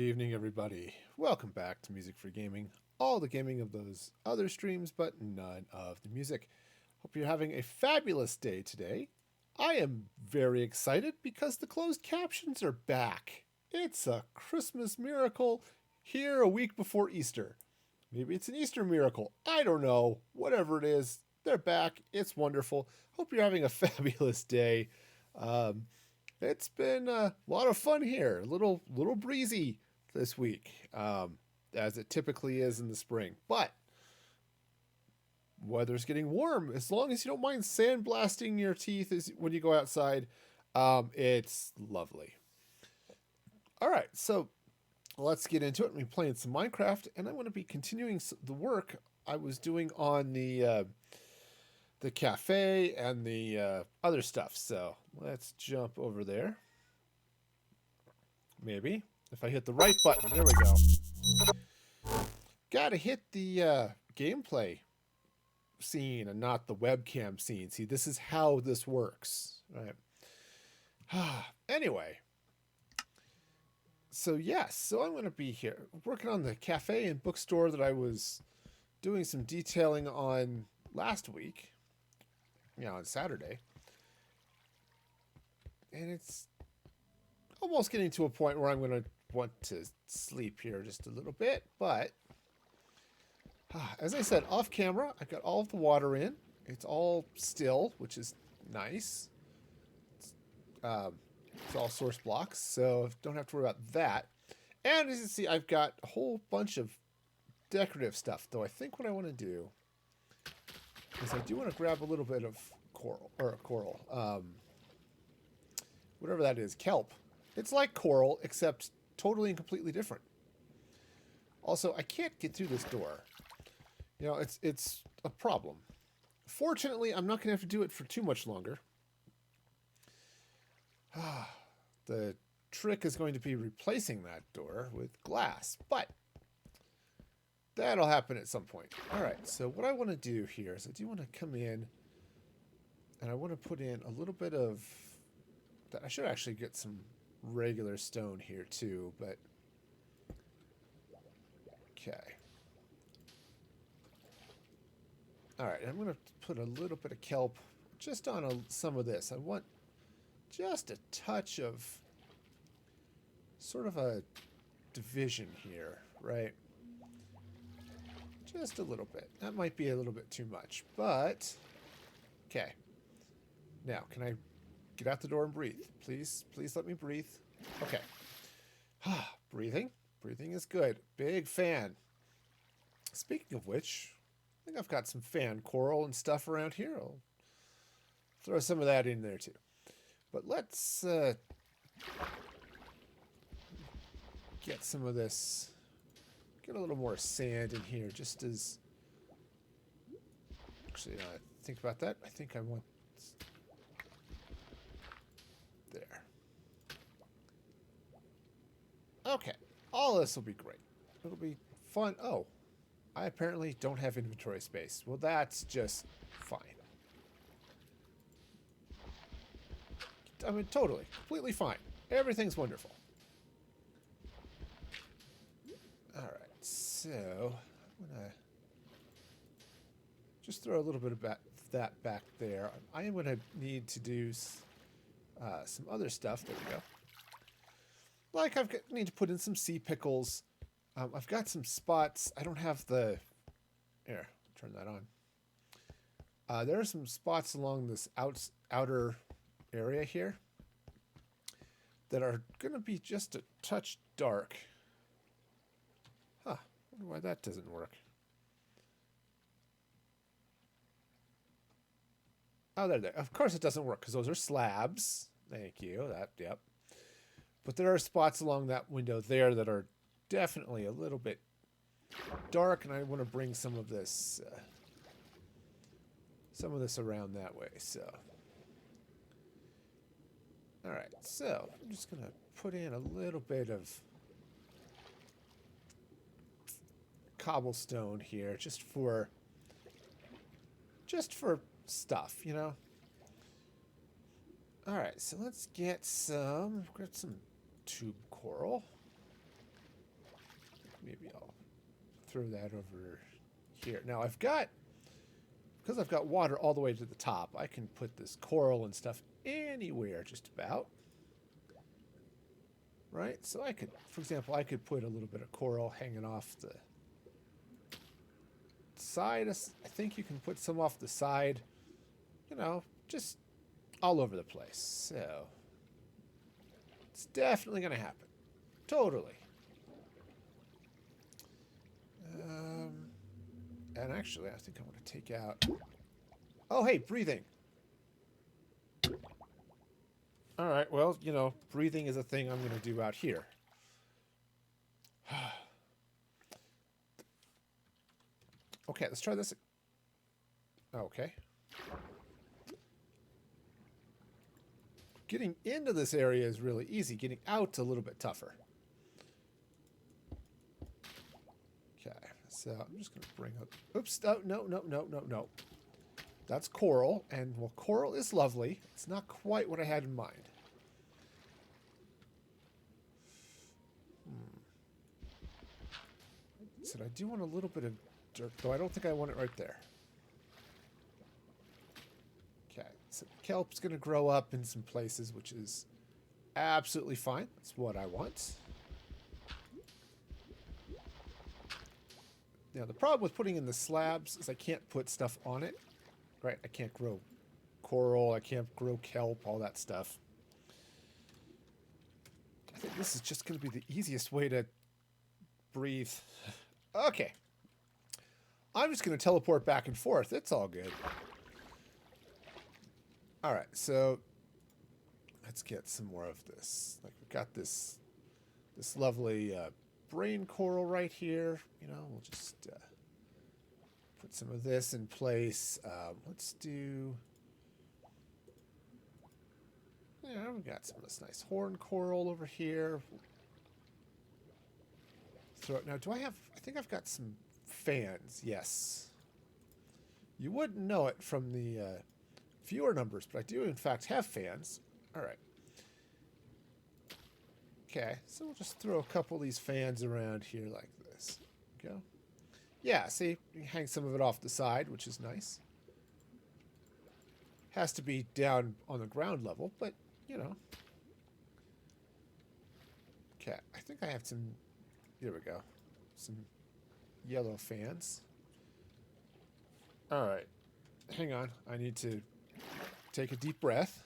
evening, everybody. Welcome back to Music for Gaming. All the gaming of those other streams, but none of the music. Hope you're having a fabulous day today. I am very excited because the closed captions are back. It's a Christmas miracle here a week before Easter. Maybe it's an Easter miracle. I don't know. Whatever it is, they're back. It's wonderful. Hope you're having a fabulous day. It's been a lot of fun here. A little breezy this week, as it typically is in the spring. But weather's getting warm. As long as you don't mind sandblasting your teeth when you go outside, it's lovely. All right, so let's get into it. I'm playing some Minecraft, and I'm going to be continuing the work I was doing on the cafe and the other stuff. So let's jump over there. Maybe if I hit the right button. There we go. Gotta hit the gameplay scene and not the webcam scene. See, this is how this works, right? Anyway, so yes, so I'm going to be here working on the cafe and bookstore that I was doing some detailing on last week, on Saturday. And it's almost getting to a point where I'm going to want to sleep here just a little bit, but as I said, off camera, I got all of the water in. It's all still, which is nice. It's all source blocks, so don't have to worry about that. And as you see, I've got a whole bunch of decorative stuff, though I think what I want to do is I do want to grab a little bit of coral, whatever that is, kelp. It's like coral, except totally and completely different. Also, I can't get through this door. It's a problem. Fortunately, I'm not going to have to do it for too much longer. The trick is going to be replacing that door with glass, but that'll happen at some point. All right, so what I want to do here is I do want to come in and I want to put in a little bit of... I should actually get some regular stone here too, but... Okay. All right, I'm going to put a little bit of kelp just on some of this. I want just a touch of sort of a division here, right? Just a little bit. That might be a little bit too much, but okay. Now, can I get out the door and breathe? Please let me breathe. Okay. Breathing. Breathing is good. Big fan. Speaking of which, I think I've got some fan coral and stuff around here. I'll throw some of that in there too. But let's get some of this, get a little more sand in here just as, actually, think about that. I think I want, there. Okay, all this will be great. It'll be fun. Oh, I apparently don't have inventory space. Well, that's just fine. I mean, totally, completely fine. Everything's wonderful. All right, so I'm gonna just throw a little bit of that back there. I am gonna need to do some other stuff. There we go. Like need to put in some sea pickles. I've got some spots. I don't have the... Here, turn that on. There are some spots along this outer area here that are going to be just a touch dark. Huh. I wonder why that doesn't work. Oh, there. Of course it doesn't work because those are slabs. Thank you. Yep. But there are spots along that window there that are definitely a little bit dark, and I want to bring some of this around that way. So, all right. So I'm just gonna put in a little bit of cobblestone here, just for stuff, All right. So let's get some tube coral. maybe I'll throw that over here. Now because I've got water all the way to the top, I can put this coral and stuff anywhere just about. Right? So I could, for example, I could put a little bit of coral hanging off the side. I think you can put some off the side, you know, just all over the place. So it's definitely going to happen. Totally. And actually, I think I want to take out... Oh, hey, breathing. All right, well, you know, breathing is a thing I'm going to do out here. Okay, let's try this. Okay. Getting into this area is really easy. Getting out's a little bit tougher. Okay, so I'm just going to bring up... Oops, oh, no. That's coral, and, well, coral is lovely. It's not quite what I had in mind. So I do want a little bit of dirt, though I don't think I want it right there. Okay, so kelp's going to grow up in some places, which is absolutely fine. That's what I want. Now, the problem with putting in the slabs is I can't put stuff on it. Right, I can't grow coral, I can't grow kelp, all that stuff. I think this is just going to be the easiest way to breathe. Okay. I'm just going to teleport back and forth. It's all good. All right, so let's get some more of this. Like, we've got this lovely brain coral right here. You know, we'll just put some of this in place. Let's do... Yeah, we've got some of this nice horn coral over here. Throw it. Now, do I have... I think I've got some fans. Yes. You wouldn't know it from the viewer numbers, but I do, in fact, have fans. All right. Okay, so we'll just throw a couple of these fans around here like this. Go. Yeah, see, you can hang some of it off the side, which is nice. Has to be down on the ground level, but, you know. Okay, I think I have some... Here we go. Some yellow fans. All right. Hang on. I need to take a deep breath.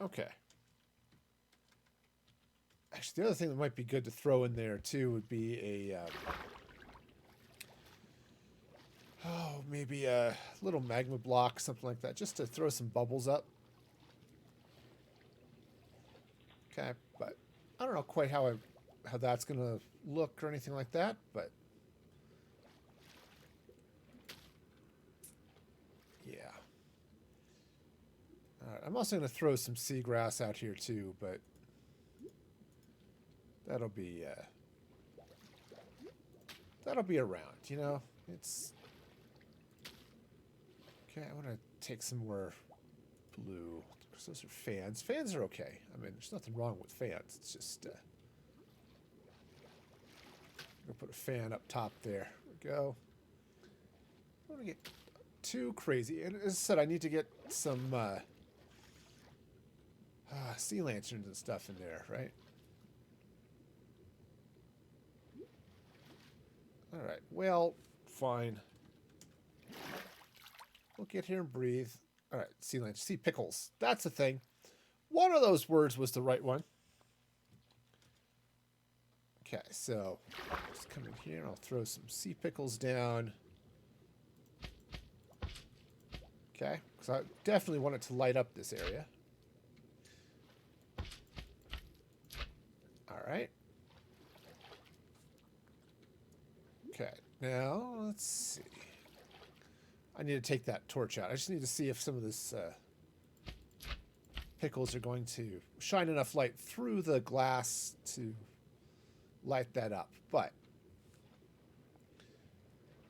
Okay. Actually, the other thing that might be good to throw in there, too, would be a... maybe a little magma block, something like that, just to throw some bubbles up. Okay, but I don't know quite how that's going to look or anything like that, but... Yeah. Alright, I'm also going to throw some seagrass out here, too, but... That'll be around, you know? It's... Okay, I want to take some more blue. Because those are fans. Fans are okay. I mean, there's nothing wrong with fans. It's just... I'm going to put a fan up top there. There we go. I don't want to get too crazy. And as I said, I need to get some sea lanterns and stuff in there, right? Alright, well, fine. We'll get here and breathe. Alright, sea lanterns. Sea pickles. That's the thing. One of those words was the right one. Okay, so just come in here and I'll throw some sea pickles down. Okay, because I definitely want it to light up this area. Alright. Okay, now let's see. I need to take that torch out. I just need to see if some of this pickles are going to shine enough light through the glass to light that up. But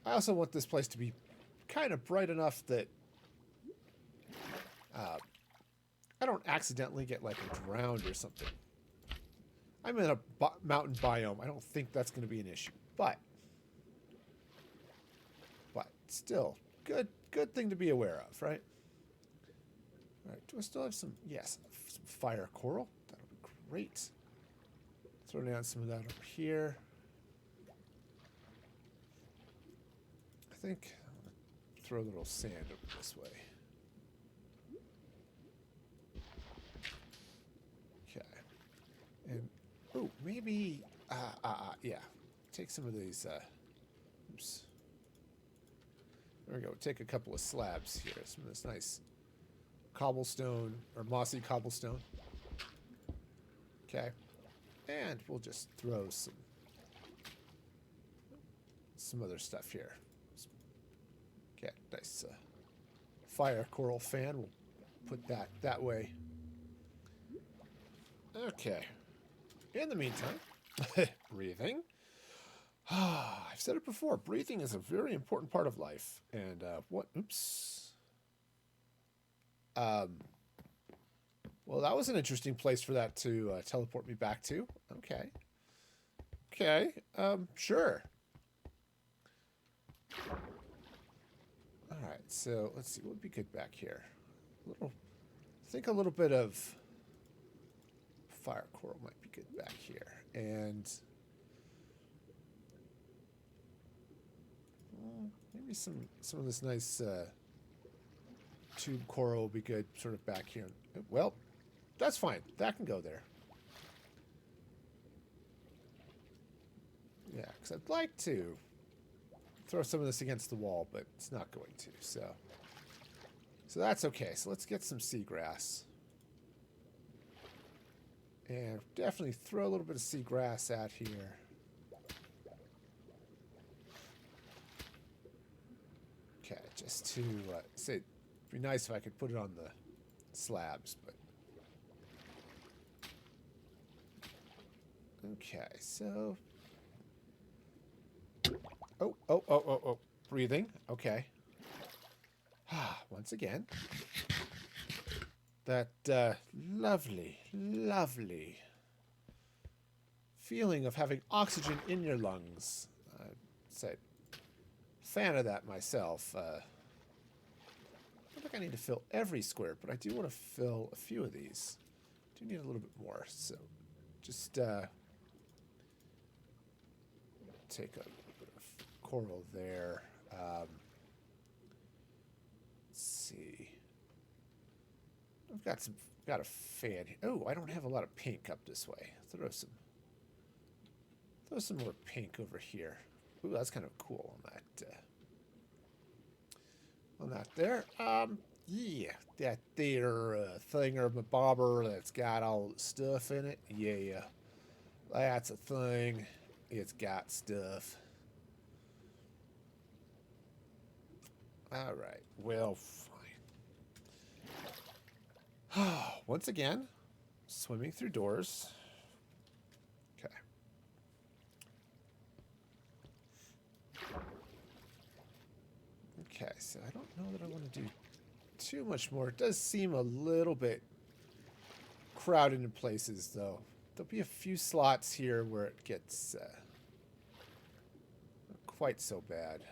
I also want this place to be kind of bright enough that I don't accidentally get like drowned or something. I'm in a mountain biome. I don't think that's going to be an issue. But still, good thing to be aware of, right? All right, do I still have some? Yes, some fire coral. That'll be great. Throw down some of that over here. I think I'm gonna throw a little sand over this way. Okay. And, oh, maybe, yeah. Take some of these, oops. There we go. Take a couple of slabs here. Some of this nice cobblestone, or mossy cobblestone. Okay. And we'll just throw some other stuff here. Okay, nice fire coral fan. We'll put that way. Okay. In the meantime, breathing. I've said it before. Breathing is a very important part of life. And what? Oops. Well, that was an interesting place for that to teleport me back to. Okay. Okay. Sure. All right. So let's see what would be good back here. I think a little bit of fire coral might be good back here, and maybe some of this nice tube coral will be good, sort of back here. Well, that's fine. That can go there. Yeah, because I'd like to throw some of this against the wall, but it's not going to. So that's okay. So let's get some seagrass. And definitely throw a little bit of seagrass out here. Okay, just to say, it'd be nice if I could put it on the slabs, but okay. So, oh, breathing. Okay. Once again, that lovely feeling of having oxygen in your lungs. I'd say, fan of that myself. I don't think I need to fill every square, but I do want to fill a few of these. I do need a little bit more, so just take a little bit of coral there. Let's see. I've got a fan. Oh, I don't have a lot of pink up this way. Throw some more pink over here. Ooh, that's kind of cool on that there. Yeah, that there thingamabobber that's got all the stuff in it. Yeah, that's a thing. It's got stuff. All right. Well, fine. Once again, swimming through doors. Okay. Okay, so I don't know that I want to do too much more. It does seem a little bit crowded in places, though. There'll be a few slots here where it gets not quite so bad.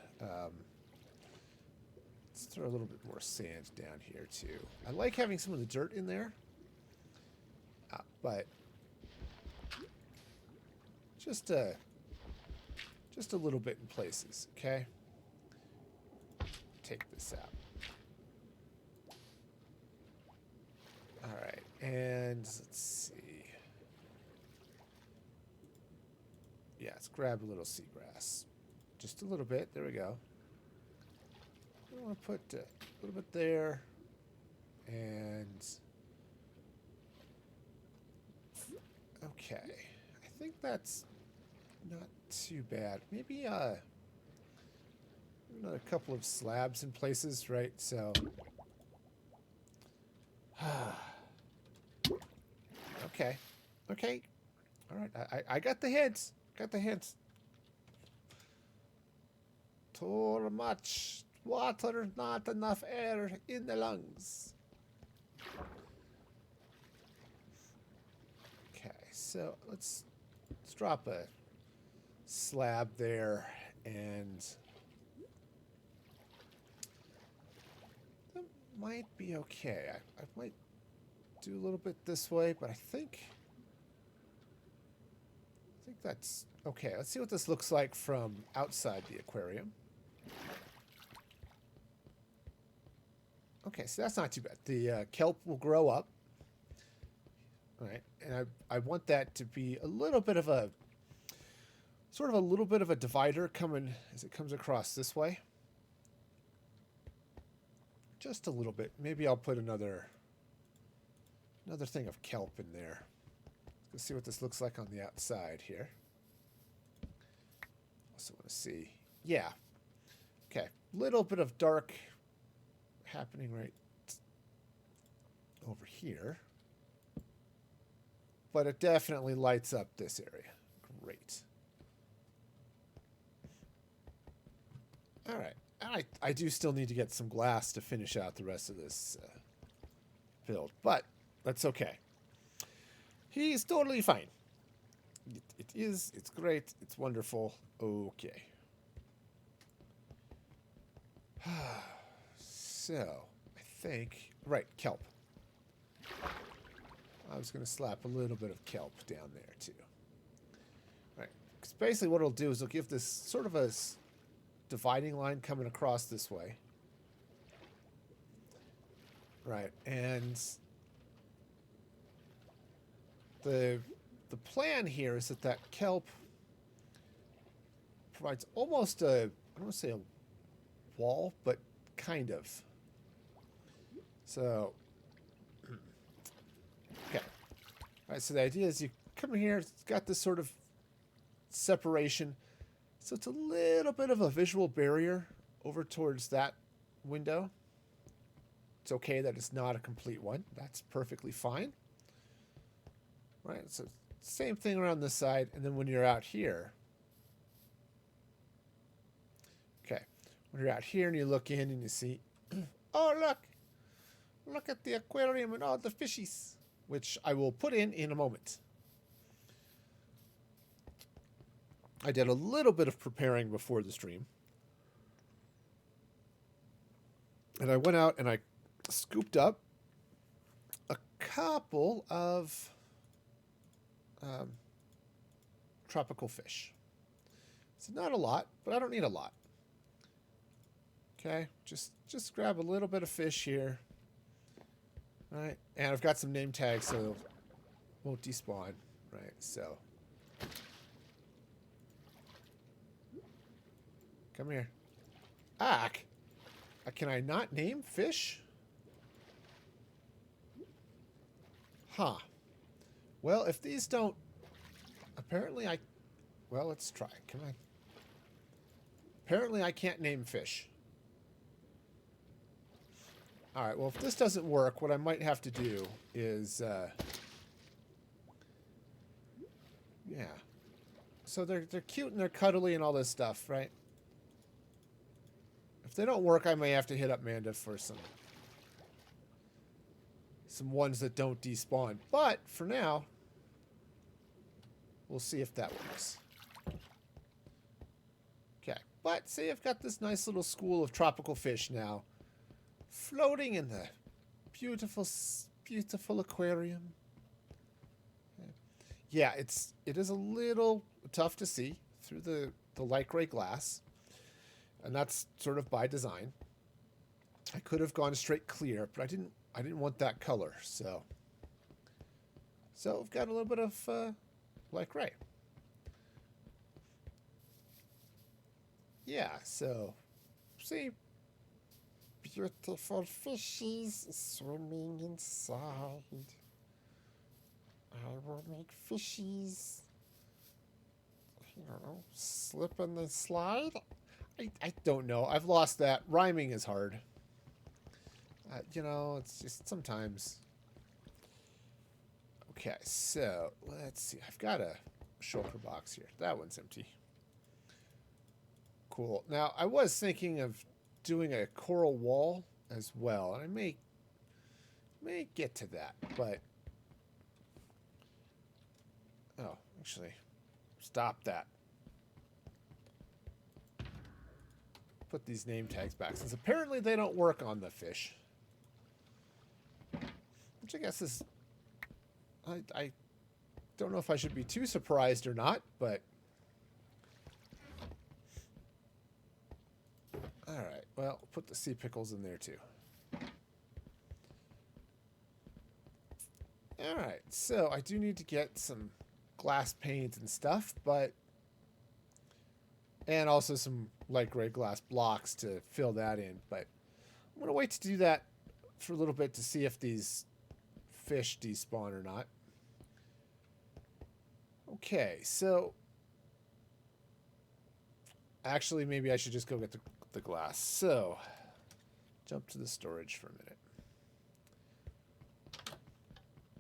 Let's throw a little bit more sand down here, too. I like having some of the dirt in there, but just a little bit in places, okay? Take this out. All right, and let's see. Yeah, let's grab a little seagrass. Just a little bit. There we go. I want to put a little bit there. And okay. I think that's not too bad. Maybe a couple of slabs in places, right? So okay. Okay. All right. I got the hints. Got the hints. Too much water, not enough air in the lungs. Okay, so let's drop a slab there, and that might be okay. I might do a little bit this way, but I think that's okay. Let's see what this looks like from outside the aquarium. Okay, so that's not too bad. The kelp will grow up. All right, and I want that to be a little bit of a, sort of a little bit of a divider coming as it comes across this way. Just a little bit. Maybe I'll put another thing of kelp in there. Let's see what this looks like on the outside here. Also want to see. Yeah. Okay. Little bit of dark happening right over here. But it definitely lights up this area. Great. All right. I do still need to get some glass to finish out the rest of this build. But that's okay. He's totally fine. It is. It's great. It's wonderful. Okay. So, I think... Right, kelp. I was going to slap a little bit of kelp down there, too. Right. Because basically what it'll do is it'll give this sort of a dividing line coming across this way. Right, and... The plan here is that kelp provides almost a, I don't want to say a wall, but kind of. So, okay. All right, so the idea is you come in here, it's got this sort of separation. So it's a little bit of a visual barrier over towards that window. It's okay that it's not a complete one. That's perfectly fine. Right, so same thing around this side, and then when you're out here, okay, when you're out here and you look in and you see, oh look at the aquarium and all the fishies, which I will put in a moment. I did a little bit of preparing before the stream, and I went out and I scooped up a couple of tropical fish. So not a lot, but I don't need a lot. Okay, just grab a little bit of fish here. All right, and I've got some name tags so it won't despawn. Right, so come here. Ack! Can I not name fish? Huh. Well, if these don't... Apparently I... Well, let's try. Come on. Apparently I can't name fish. Alright, well, if this doesn't work, what I might have to do is... yeah. So they're cute and they're cuddly and all this stuff, right? If they don't work, I may have to hit up Manda for some ones that don't despawn. But, for now... We'll see if that works. Okay, but see, I've got this nice little school of tropical fish now, floating in the beautiful, beautiful aquarium. Yeah, it is a little tough to see through the light gray glass, and that's sort of by design. I could have gone straight clear, but I didn't want that color, so we've got a little bit of light gray. Yeah, so see, beautiful fishies swimming inside. I will make fishies, you know, slip and they slide. I don't know. I've lost that. Rhyming is hard. You know, it's just sometimes. Okay, so let's see. I've got a shulker box here. That one's empty. Cool. Now, I was thinking of doing a coral wall as well, and I may get to that, but Actually, stop that. Put these name tags back, since apparently they don't work on the fish. Which I guess is... I don't know if I should be too surprised or not, but... Alright, well, put the sea pickles in there too. Alright, so I do need to get some glass panes and stuff, but... And also some light gray glass blocks to fill that in, but I'm going to wait to do that for a little bit to see if these fish despawn or not. Okay, so... Actually, maybe I should just go get the glass. So, jump to the storage for a minute.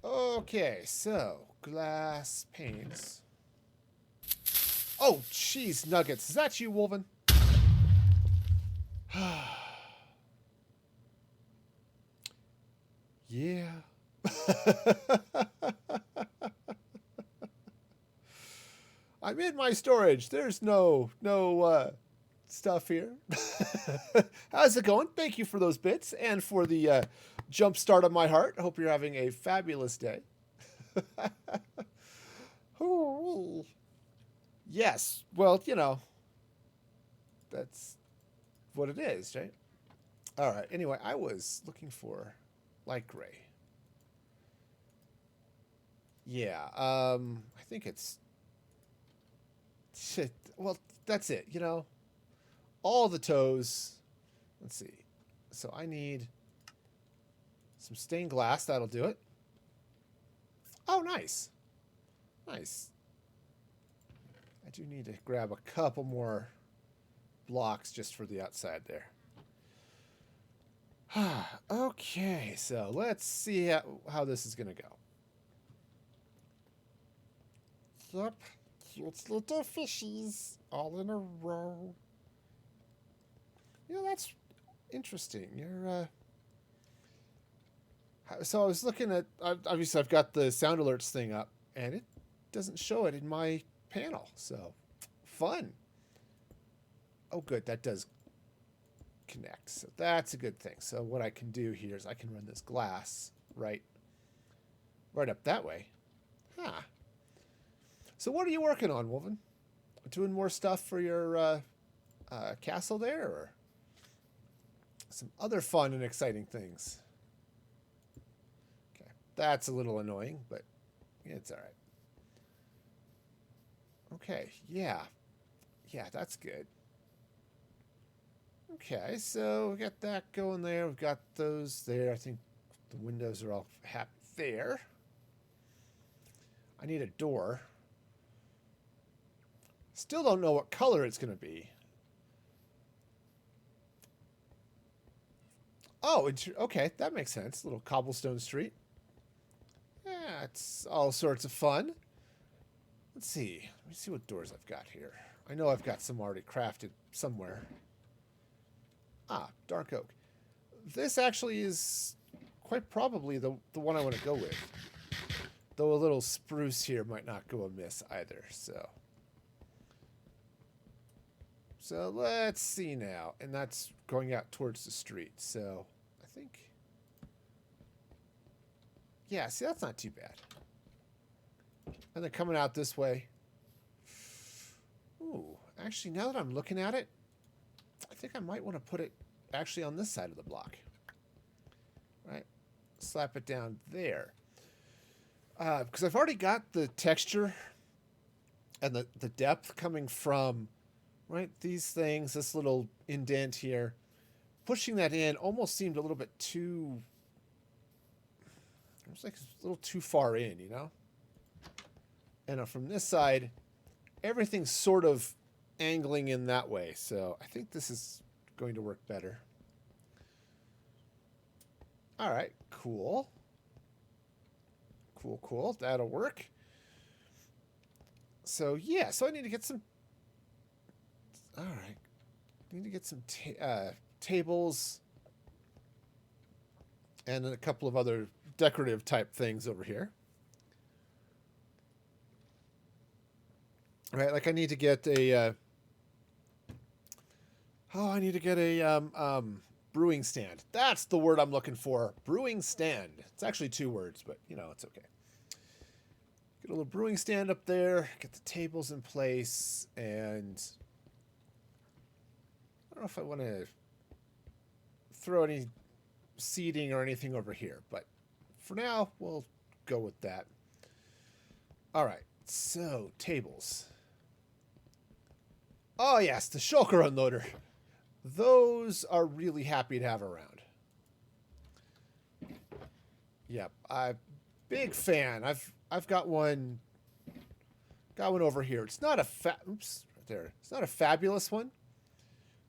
Okay, so, glass panes. Oh, jeez, nuggets. Is that you, Wolven? Yeah. I'm in my storage. There's no stuff here. How's it going? Thank you for those bits and for the jump start of my heart. I hope you're having a fabulous day. Yes. Well, you know, that's what it is, right? All right. Anyway, I was looking for light gray. Yeah. I think it's... Shit. Well, that's it, you know. All the toes. Let's see. So I need some stained glass. That'll do it. Oh, nice. Nice. I do need to grab a couple more blocks just for the outside there. Okay, so let's see how this is going to go. Yep. Cute little fishies all in a row. You know, that's interesting. You're, so I was looking at, obviously I've got the sound alerts thing up, and it doesn't show it in my panel, so fun. Oh, good, that does connect, so that's a good thing. So what I can do here is I can run this glass right up that way. Huh. So what are you working on, Wolven? Doing more stuff for your castle there, or some other fun and exciting things? Okay, that's a little annoying, but it's all right. Okay, yeah, that's good. Okay, so we got that going there. We've got those there. I think the windows are all happy there. I need a door. Still don't know what color it's going to be. Oh, okay, that makes sense. Little cobblestone street. Yeah, it's all sorts of fun. Let's see. Let me see what doors I've got here. I know I've got some already crafted somewhere. Ah, dark oak. This actually is quite probably the one I want to go with. Though a little spruce here might not go amiss either, so... So let's see now. And that's going out towards the street. So I think... Yeah, see, that's not too bad. And then coming out this way. Ooh, actually, now that I'm looking at it, I think I might want to put it actually on this side of the block. Right? Slap it down there. Because I've already got the texture and the depth coming from... Right, these things, this little indent here, pushing that in almost seemed a little bit too, it was like a little too far in, you know? And from this side, everything's sort of angling in that way, so I think this is going to work better. All right, cool. Cool, that'll work. So, yeah, so I need to get some... All right. Need to get some tables and a couple of other decorative type things over here. Right, like I need to get a I need to get a brewing stand. That's the word I'm looking for. Brewing stand. It's actually 2 words, but you know, it's okay. Get a little brewing stand up there, get the tables in place, and I don't know if I want to throw any seating or anything over here, but for now, we'll go with that. All right, so tables. Oh, yes, the shulker unloader. Those are really happy to have around. Yep, I'm big fan. I've got one over here. It's not a oops, right there. It's not a fabulous one.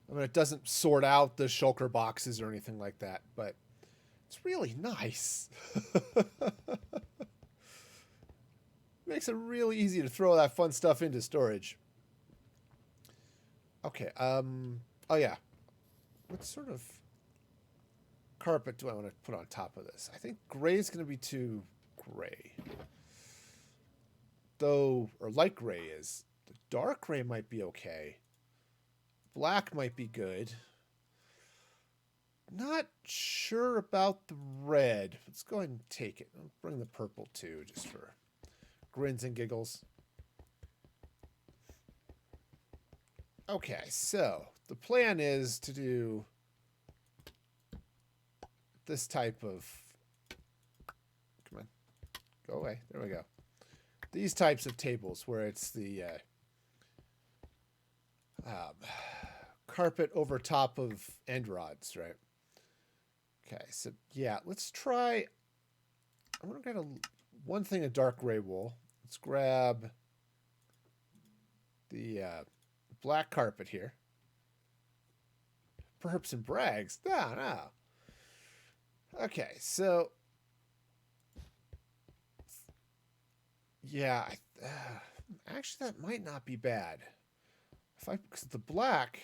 I mean, it doesn't sort out the shulker boxes or anything like that, but it's really nice. Makes it really easy to throw that fun stuff into storage. Okay, oh yeah. What sort of carpet do I want to put on top of this? I think gray is going to be too gray. Though, or light gray is. The dark gray might be okay. Black might be good. Not sure about the red. Let's go ahead and take it. I'll bring the purple too, just for grins and giggles. Okay, so the plan is to do this type of... Come on. Go away. There we go. These types of tables where it's the carpet over top of end rods, right? Okay, so yeah, let's try... I'm going to grab one thing of dark gray wool. Let's grab the black carpet here. Perhaps and brags. No. Okay, so... Yeah, actually that might not be bad. Because the black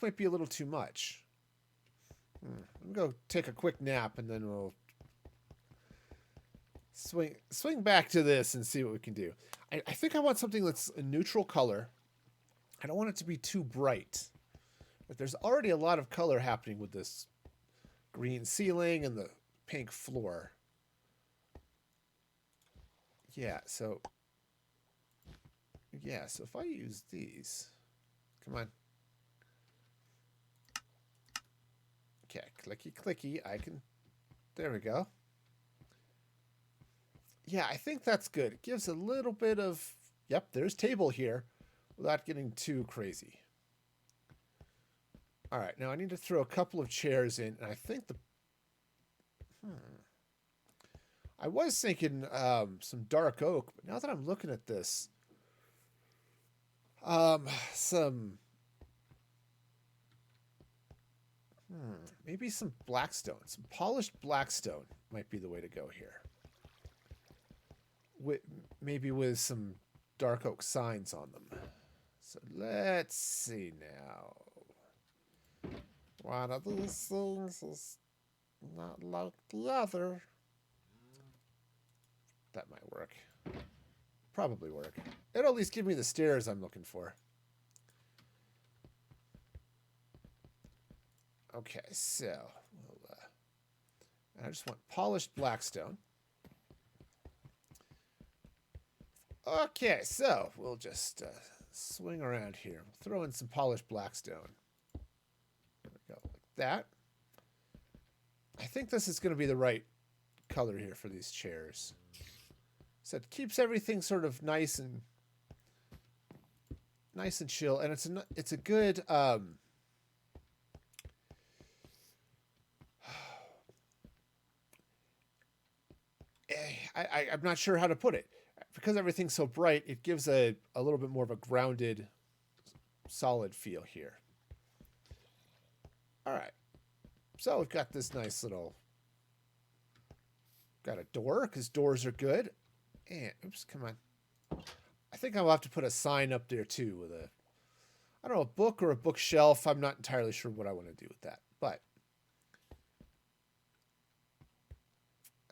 might be a little too much. I'm gonna go take a quick nap and then we'll swing back to this and see what we can do. I think I want something that's a neutral color. I don't want it to be too bright. But there's already a lot of color happening with this green ceiling and the pink floor. Yeah, so if I use these, come on. Okay, clicky, I can, there we go. Yeah, I think that's good. It gives a little bit of, yep, there's table here without getting too crazy. All right, now I need to throw a couple of chairs in, and I think I was thinking some dark oak, but now that I'm looking at this, maybe some blackstone. Some polished blackstone might be the way to go here. Maybe with some dark oak signs on them. So let's see now. One of these things is not like the other. That might work. Probably work. It'll at least give me the stairs I'm looking for. Okay, so I just want polished blackstone. Okay, so we'll just swing around here. We'll throw in some polished blackstone. There we go, like that. I think this is going to be the right color here for these chairs. So it keeps everything sort of nice and chill, and it's a good I'm not sure how to put it. Because everything's so bright, it gives a little bit more of a grounded, solid feel here. All right. So we've got this nice little... Got a door, because doors are good. And, oops, come on. I think I'll have to put a sign up there, too, with a... I don't know, a book or a bookshelf. I'm not entirely sure what I want to do with that. But...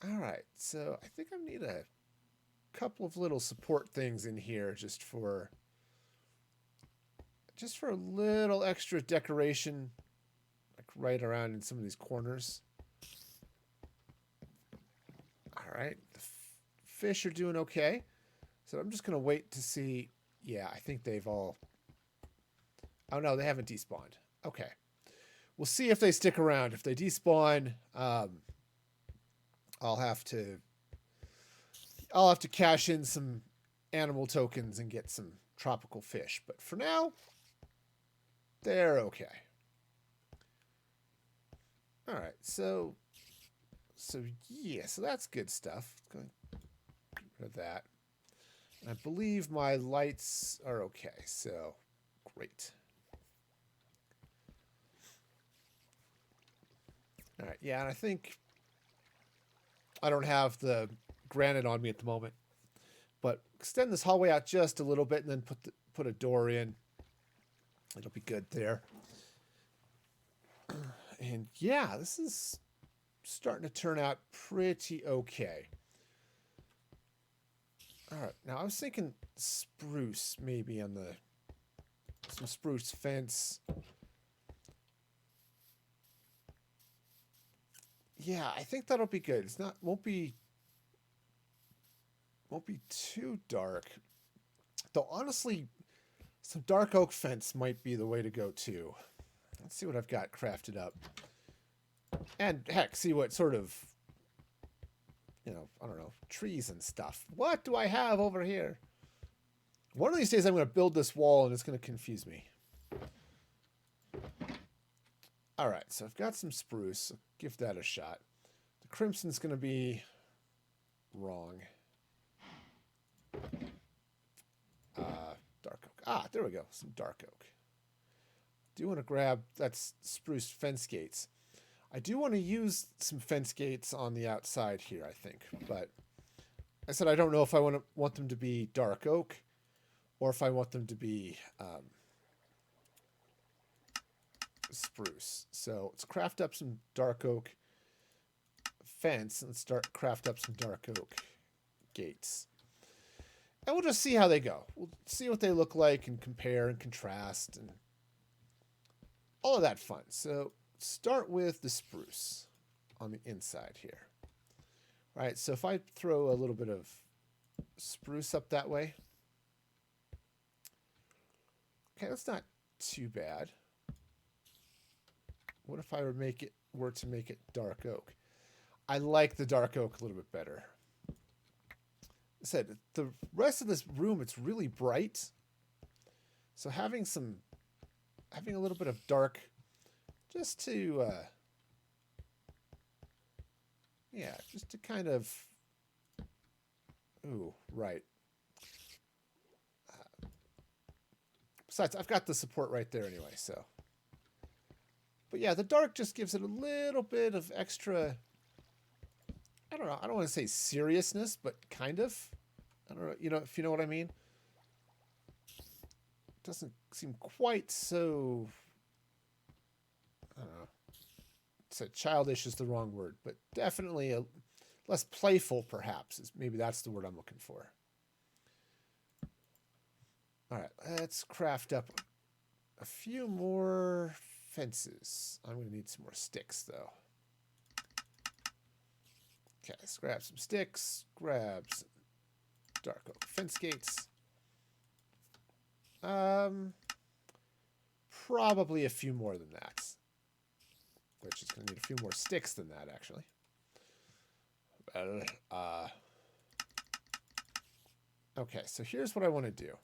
All right. So I think I need a couple of little support things in here just for a little extra decoration, like right around in some of these corners. All right, the fish are doing okay. So I'm just going to wait to see. Yeah, I think they've all... Oh, no, they haven't despawned. Okay. We'll see if they stick around. If they despawn, I'll have to cash in some animal tokens and get some tropical fish. But for now, they're okay. All right, so yeah, so that's good stuff. Go ahead, get rid of that. And I believe my lights are okay, so great. All right, yeah, and I think I don't have the granite on me at the moment, but extend this hallway out just a little bit and then put a door in. It'll be good there. And yeah, this is starting to turn out pretty okay. All right, now I was thinking spruce maybe on some spruce fence. Yeah, I think that'll be good. It's not won't be too dark. Though honestly, some dark oak fence might be the way to go too. Let's see what I've got crafted up. And heck, see what sort of, I don't know, trees and stuff. What do I have over here? One of these days I'm going to build this wall and it's going to confuse me. All right, so I've got some spruce. I'll give that a shot. The crimson's going to be wrong. Dark oak. Ah, there we go. Some dark oak. Do want to grab that's spruce fence gates. I do want to use some fence gates on the outside here, I think. But I said I don't know if I want them to be dark oak or if I want them to be spruce. So let's craft up some dark oak fence and start craft up some dark oak gates. And we'll just see how they go. We'll see what they look like and compare and contrast and all of that fun. So start with the spruce on the inside here. All right, so if I throw a little bit of spruce up that way. Okay, that's not too bad. What if I were to make it dark oak? I like the dark oak a little bit better. I said the rest of this room, it's really bright. So having a little bit of dark just to just to kind of right. Besides, I've got the support right there anyway, so. But yeah, the dark just gives it a little bit of extra, I don't know, I don't want to say seriousness, but kind of. I don't know, if you know what I mean. It doesn't seem quite so, I don't know. So childish is the wrong word, but definitely less playful, perhaps. Maybe that's the word I'm looking for. All right, let's craft up a few more fences. I'm going to need some more sticks, though. Okay, let's grab some sticks, grab some dark oak fence gates. Probably a few more than that. Which is going to need a few more sticks than that, actually. Okay, so here's what I want to do.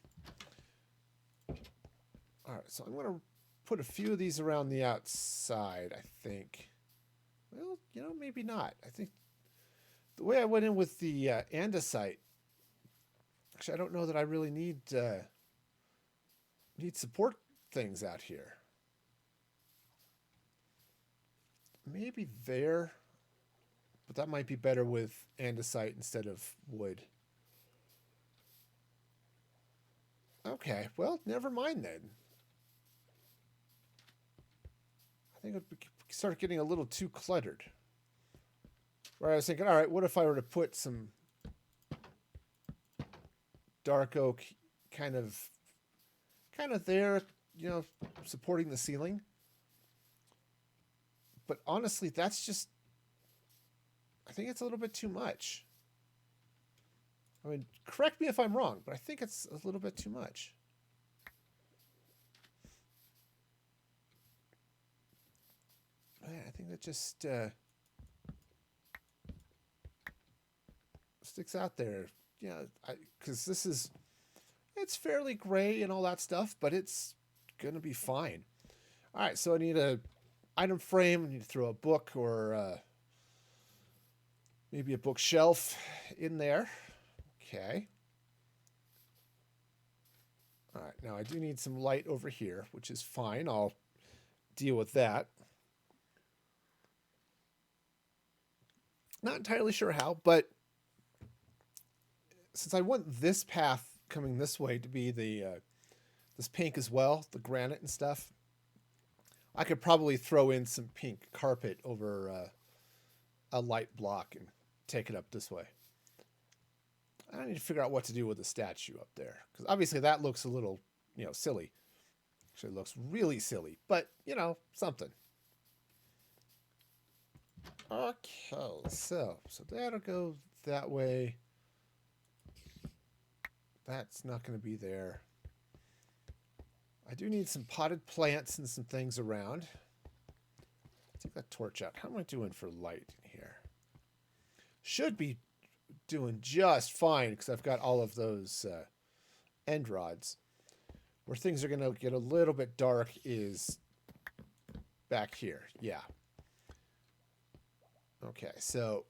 All right, so I'm going to put a few of these around the outside, I think. Well, maybe not. I think the way I went in with the andesite, actually, I don't know that I really need support things out here. Maybe there, but that might be better with andesite instead of wood. Okay, well, never mind then. I think it started getting a little too cluttered. Where I was thinking, all right, what if I were to put some dark oak kind of there, you know, supporting the ceiling. But honestly, that's just, I think it's a little bit too much. I mean, correct me if I'm wrong, but I think it's a little bit too much. Man, I think that just sticks out there. Yeah, because this is, it's fairly gray and all that stuff, but it's going to be fine. All right, so I need a item frame. I need to throw a book or maybe a bookshelf in there. Okay. All right, now I do need some light over here, which is fine. I'll deal with that. Not entirely sure how, but since I want this path coming this way to be the this pink as well, the granite and stuff, I could probably throw in some pink carpet over a light block and take it up this way. I need to figure out what to do with the statue up there, because obviously that looks a little, you know, silly. Actually, it looks really silly, but you know, something. Okay, so that'll go that way. That's not going to be there. I do need some potted plants and some things around. Take that torch out. How am I doing for light in here? Should be doing just fine because I've got all of those end rods. Where things are going to get a little bit dark is back here. Yeah. Okay, so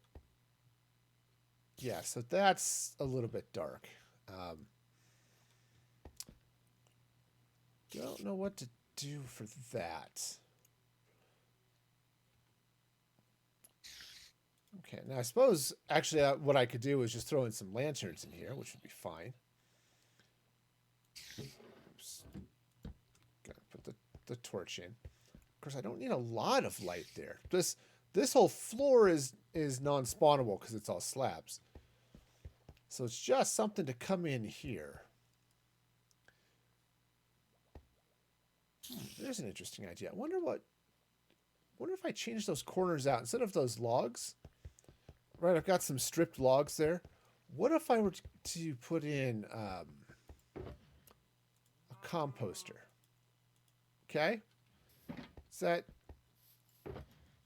yeah, so that's a little bit dark. Don't know what to do for that. Okay, now I suppose actually what I could do is just throw in some lanterns in here, which would be fine. Oops. Gotta put the torch in. Of course, I don't need a lot of light there. This whole floor is non-spawnable because it's all slabs. So it's just something to come in here. There's an interesting idea. I wonder if I change those corners out instead of those logs. Right, I've got some stripped logs there. What if I were to put in a composter? Okay, is that? I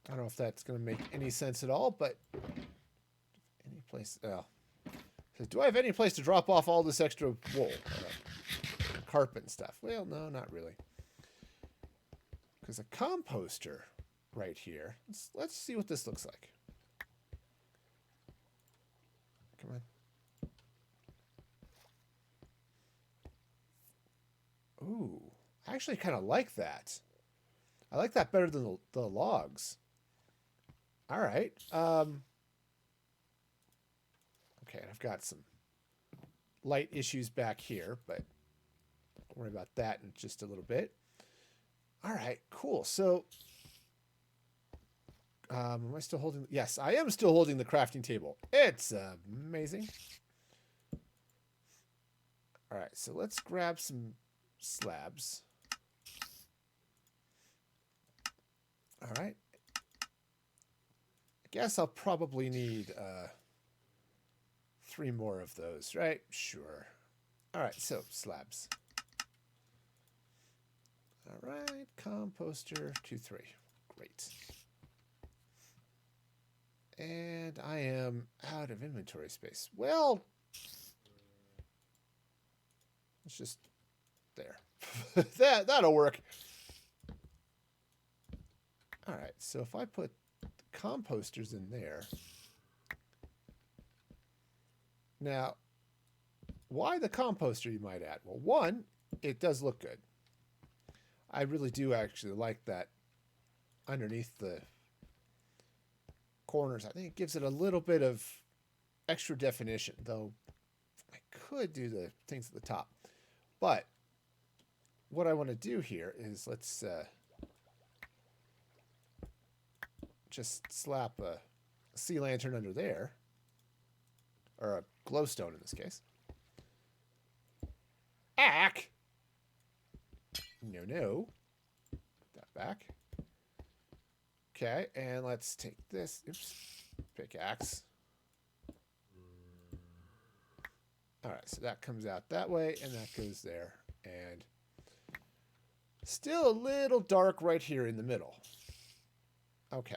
don't know if that's going to make any sense at all, but any place. Oh. So do I have any place to drop off all this extra wool, carpet and stuff? Well, no, not really. Because a composter right here. Let's see what this looks like. Come on. Ooh, I actually kind of like that. I like that better than the logs. All right. Okay, I've got some light issues back here, but don't worry about that in just a little bit. All right, cool. So, am I still holding? Yes, I am still holding the crafting table. It's amazing. All right, so let's grab some slabs. All right. I guess I'll probably need 3 more of those, right? Sure. All right, so slabs. All right, composter 2-3. Great. And I am out of inventory space. Well, it's just there. That'll work. All right, so if I put the composters in there. Now, why the composter, you might add? Well, one, it does look good. I really do actually like that underneath the corners. I think it gives it a little bit of extra definition, though I could do the things at the top. But what I want to do here is let's just slap a sea lantern under there, or a glowstone in this case. Ack! No, no. Put that back. Okay, and let's take this. Oops. Pickaxe. Alright, so that comes out that way, and that goes there. And still a little dark right here in the middle. Okay.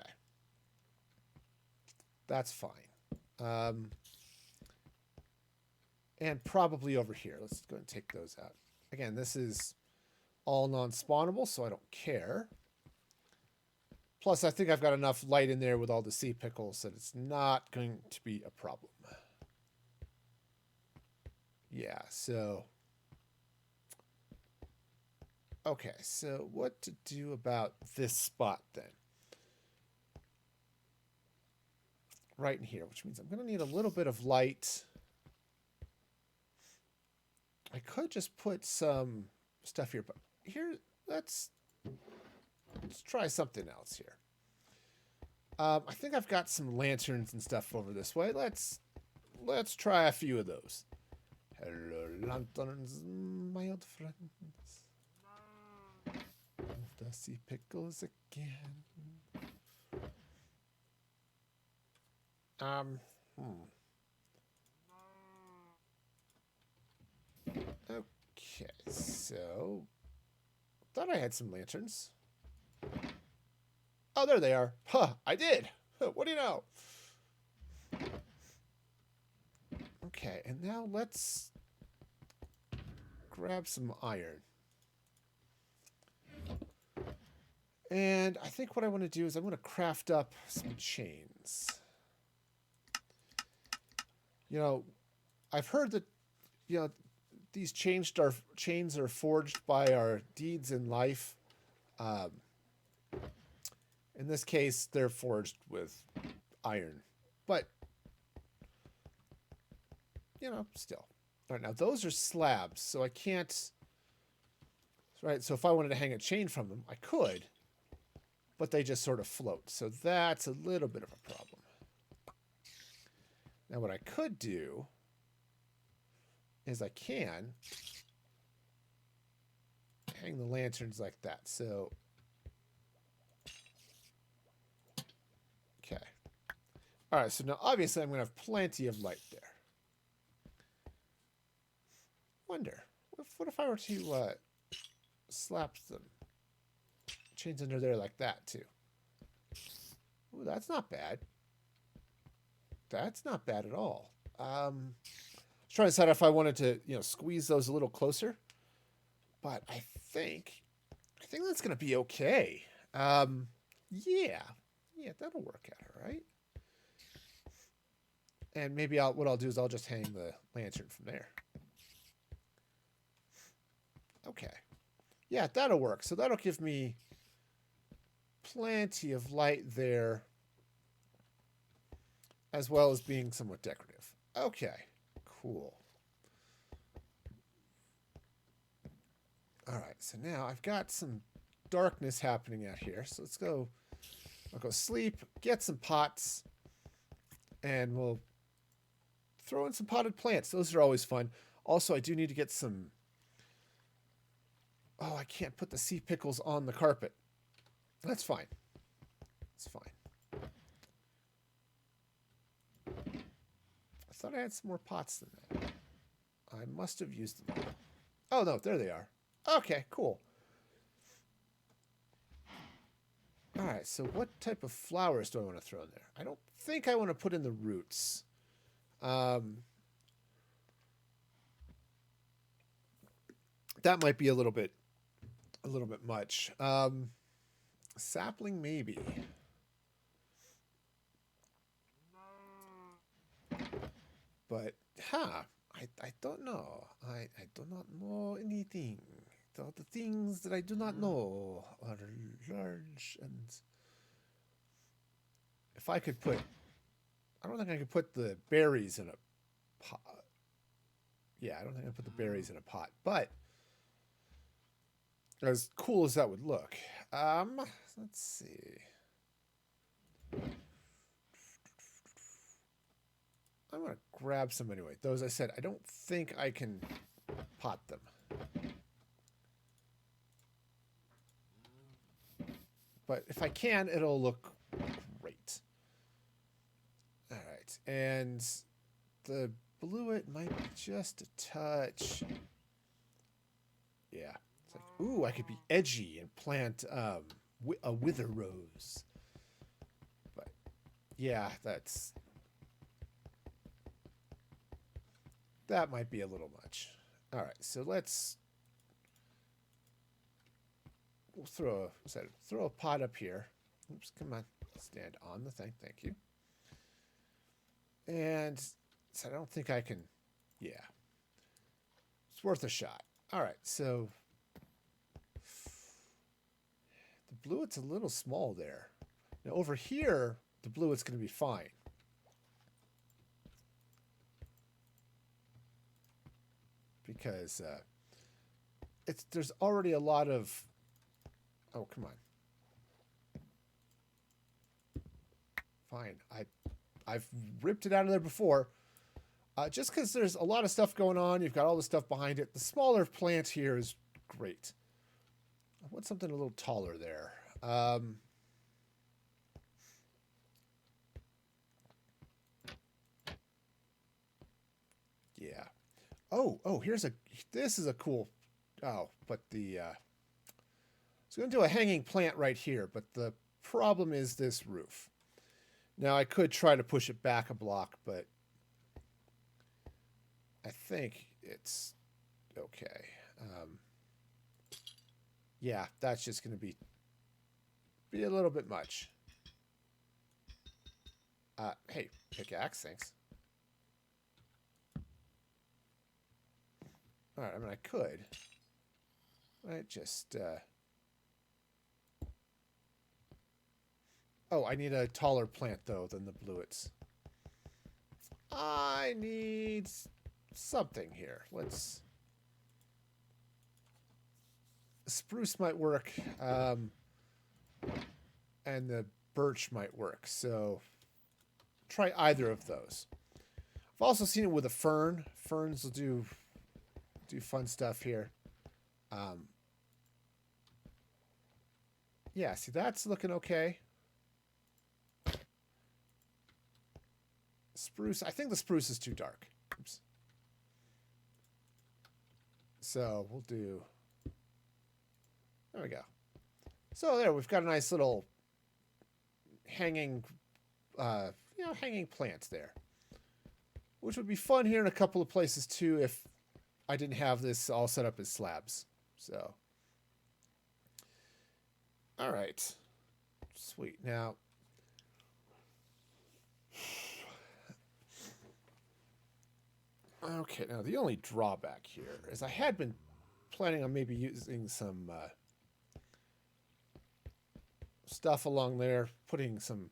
That's fine. And probably over here. Let's go and take those out. Again, this is all non-spawnable, so I don't care. Plus, I think I've got enough light in there with all the sea pickles that it's not going to be a problem. Yeah, so... Okay, so what to do about this spot then? Right in here, which means I'm going to need a little bit of light. I could just put some stuff here, but here, let's try something else here. I think I've got some lanterns and stuff over this way. Let's try a few of those. Hello, lanterns, my old friends. The sea pickles again. Okay, so thought I had some lanterns. Oh, there they are. Huh, I did. What do you know? Okay, and now let's grab some iron. And I think what I want to do is I want to craft up some chains. You know, I've heard that, you know, these chains are forged by our deeds in life. In this case, they're forged with iron. But, you know, still. All right, now those are slabs, so I can't... Right, so if I wanted to hang a chain from them, I could. But they just sort of float. So that's a little bit of a problem. Now what I could do is I can hang the lanterns like that. So, okay. All right, so now obviously I'm going to have plenty of light there. Wonder, what if I were to slap them chains under there like that too? Ooh, that's not bad. That's not bad at all. I was trying to decide if I wanted to, you know, squeeze those a little closer, but I think that's going to be okay. Yeah, that'll work out all right. And maybe what I'll do is I'll just hang the lantern from there. Okay. Yeah, that'll work. So that'll give me plenty of light there, as well as being somewhat decorative. Okay, cool. All right, so now I've got some darkness happening out here. So let's go, I'll go sleep, get some pots, and we'll throw in some potted plants. Those are always fun. Also, I do need to get some... Oh, I can't put the sea pickles on the carpet. That's fine. It's fine. I thought I had some more pots than that. I must have used them all. Oh, no, there they are. Okay, cool. All right, so what type of flowers do I want to throw in there? I don't think I want to put in the roots. That might be a little bit much. Sapling, maybe. But, I don't know. I do not know anything. The things that I do not know are large, and if I could put... I don't think I could put the berries in a pot. Yeah, I don't think I put the berries in a pot, but as cool as that would look. Let's see. I'm going to grab some anyway. Those I said, I don't think I can pot them. But if I can, it'll look great. All right, and the blue it might be just a touch. Yeah, it's like, ooh, I could be edgy and plant a wither rose. But yeah, that might be a little much. All right, so we'll throw a pot up here. Oops, come on, stand on the thing. Thank you. And so I don't think I can. Yeah, it's worth a shot. All right, so the bluet's a little small there. Now over here, the bluet's going to be fine. Because there's already a lot of. Oh, come on. Fine. I've ripped it out of there before. Just because there's a lot of stuff going on, you've got all the stuff behind it. The smaller plant here is great. I want something a little taller there. Yeah. Oh, this is a cool. Oh, but it's going to do a hanging plant right here, but the problem is this roof. Now I could try to push it back a block, but I think it's okay. Yeah, that's just going to be a little bit much. Hey, pickaxe, thanks. All right, I mean, I could. I just. Oh, I need a taller plant, though, than the bluets. I need something here. Let's. Spruce might work, and the birch might work. So try either of those. I've also seen it with a fern. Ferns will do fun stuff here. Yeah, see, that's looking okay. Spruce, I think the spruce is too dark. Oops. So we'll do. There we go. So there, we've got a nice little hanging, hanging plant there, which would be fun here in a couple of places too if I didn't have this all set up as slabs. So, all right, sweet. Now, okay. Now the only drawback here is I had been planning on maybe using some stuff along there, putting some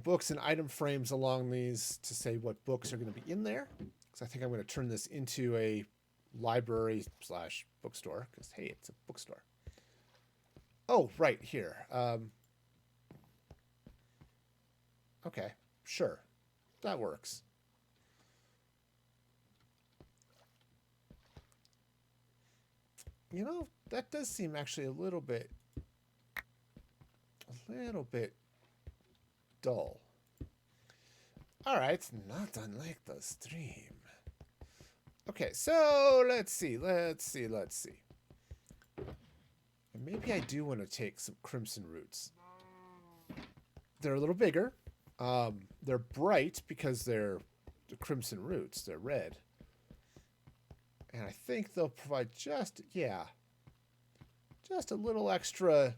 books and item frames along these to say what books are going to be in there. Because I think I'm going to turn this into a library / bookstore. Because, hey, it's a bookstore. Oh, right here. Okay, sure. That works. You know, that does seem actually a little bit dull. All right, not unlike the stream. Okay, so let's see. Maybe I do want to take some crimson roots. They're a little bigger. They're bright because they're the crimson roots. They're red. And I think they'll provide just a little extra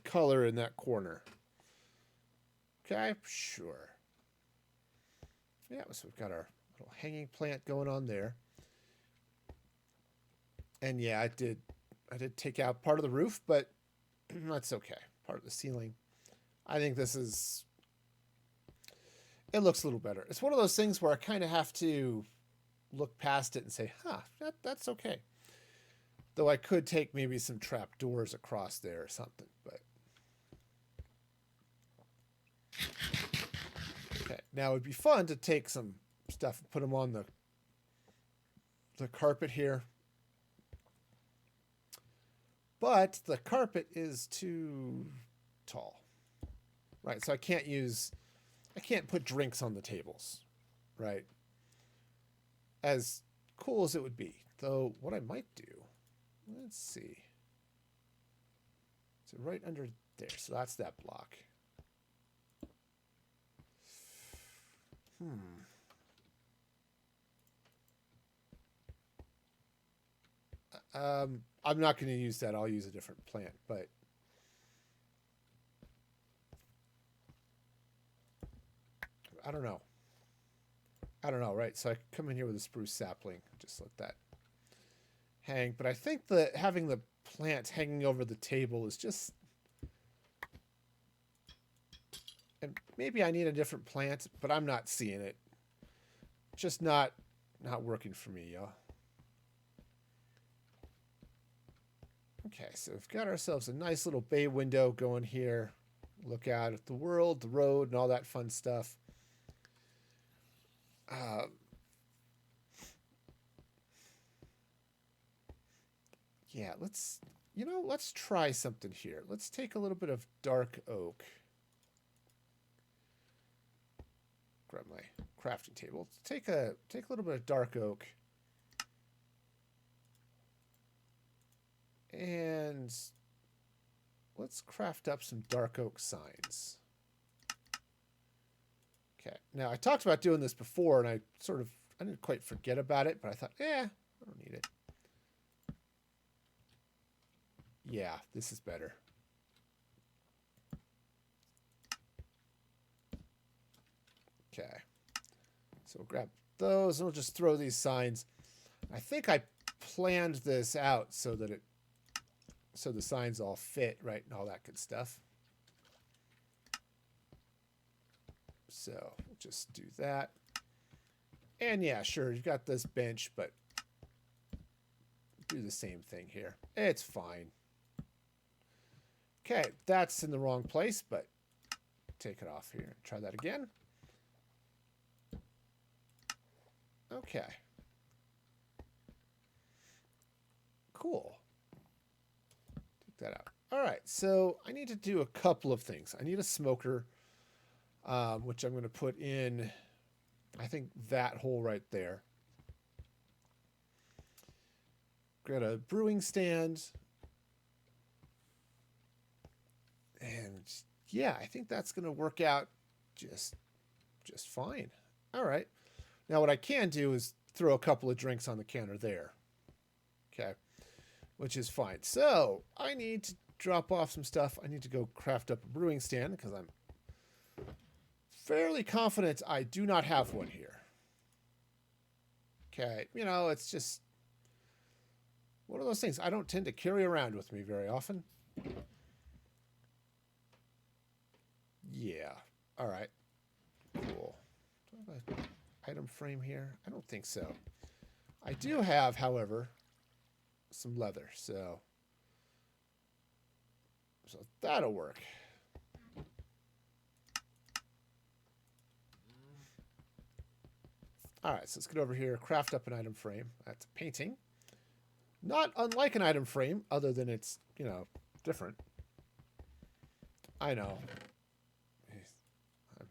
color in that corner. Okay, sure. Yeah, so we've got our little hanging plant going on there. And yeah, I did take out part of the roof, but that's okay. Part of the ceiling. I think it looks a little better. It's one of those things where I kind of have to look past it and say, that's okay. Though I could take maybe some trap doors across there or something, but. Okay, now it'd be fun to take some stuff and put them on the the carpet here. But the carpet is too tall. Right, so I can't put drinks on the tables. Right? As cool as it would be. Though, what I might do, let's see. So right under there, so that's that block. I'm not going to use that. I'll use a different plant, but I don't know. Right? So I come in here with a spruce sapling, just let that hang. But I think that having the plant hanging over the table is just, and maybe I need a different plant, but I'm not seeing it. Just not working for me, y'all. Okay, so we've got ourselves a nice little bay window going here. Look out at the world, the road, and all that fun stuff. Yeah, let's try something here. Let's take a little bit of dark oak. Grab my crafting table. Take a little bit of dark oak. And let's craft up some dark oak signs. Okay. Now, I talked about doing this before, and I didn't quite forget about it, but I thought, I don't need it. Yeah, this is better. Okay. So we'll grab those, and we'll just throw these signs. I think I planned this out so that the signs all fit, right, and all that good stuff. So we'll just do that. And yeah, sure, you've got this bench, but do the same thing here. It's fine. Okay, that's in the wrong place, but take it off here. Try that again. Okay. Cool. Take that out. All right, so I need to do a couple of things. I need a smoker, which I'm going to put in, I think, that hole right there. Got a brewing stand. And yeah, I think that's going to work out just fine. All right. Now what I can do is throw a couple of drinks on the counter there. Okay. Which is fine. So I need to drop off some stuff. I need to go craft up a brewing stand because I'm fairly confident I do not have one here. Okay. You know, it's just one of those things I don't tend to carry around with me very often. Yeah. All right. Cool. Do I have an item frame here? I don't think so. I do have, however, some leather, so that'll work. All right, so let's get over here, craft up an item frame. That's a painting. Not unlike an item frame, other than it's, different. I know. I'm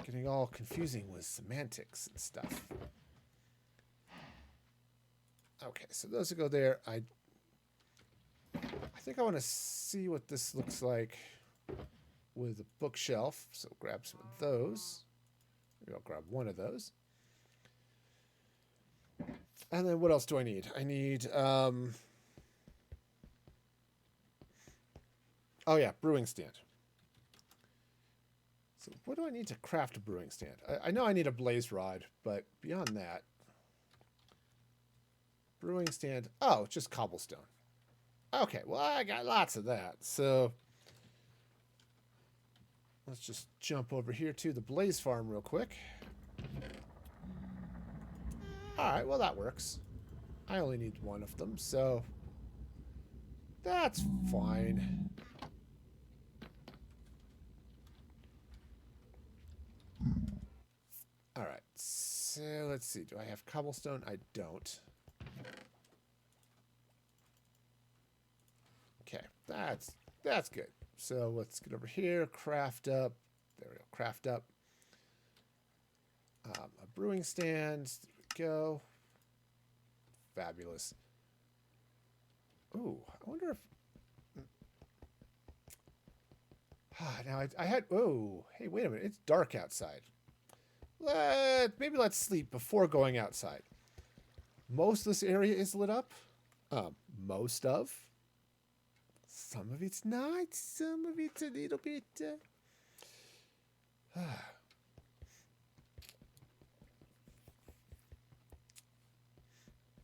getting all confusing with semantics and stuff. Okay, so those will go there. I think I want to see what this looks like with a bookshelf. So grab some of those. Maybe I'll grab one of those. And then what else do I need? I need, oh yeah, brewing stand. So what do I need to craft a brewing stand? I know I need a blaze rod, but beyond that, brewing stand. Oh, just cobblestone. Okay, well, I got lots of that. So let's just jump over here to the blaze farm real quick. All right, well, that works. I only need one of them, so that's fine. All right, so let's see. Do I have cobblestone? I don't. Okay, that's good. So let's get over here, craft up. There we go, craft up. A brewing stand. There we go. Fabulous. Ooh, I wonder if... now I had... Oh, hey, wait a minute. It's dark outside. Maybe let's sleep before going outside. Most of this area is lit up. Most of. Some of it's not. Some of it's a little bit...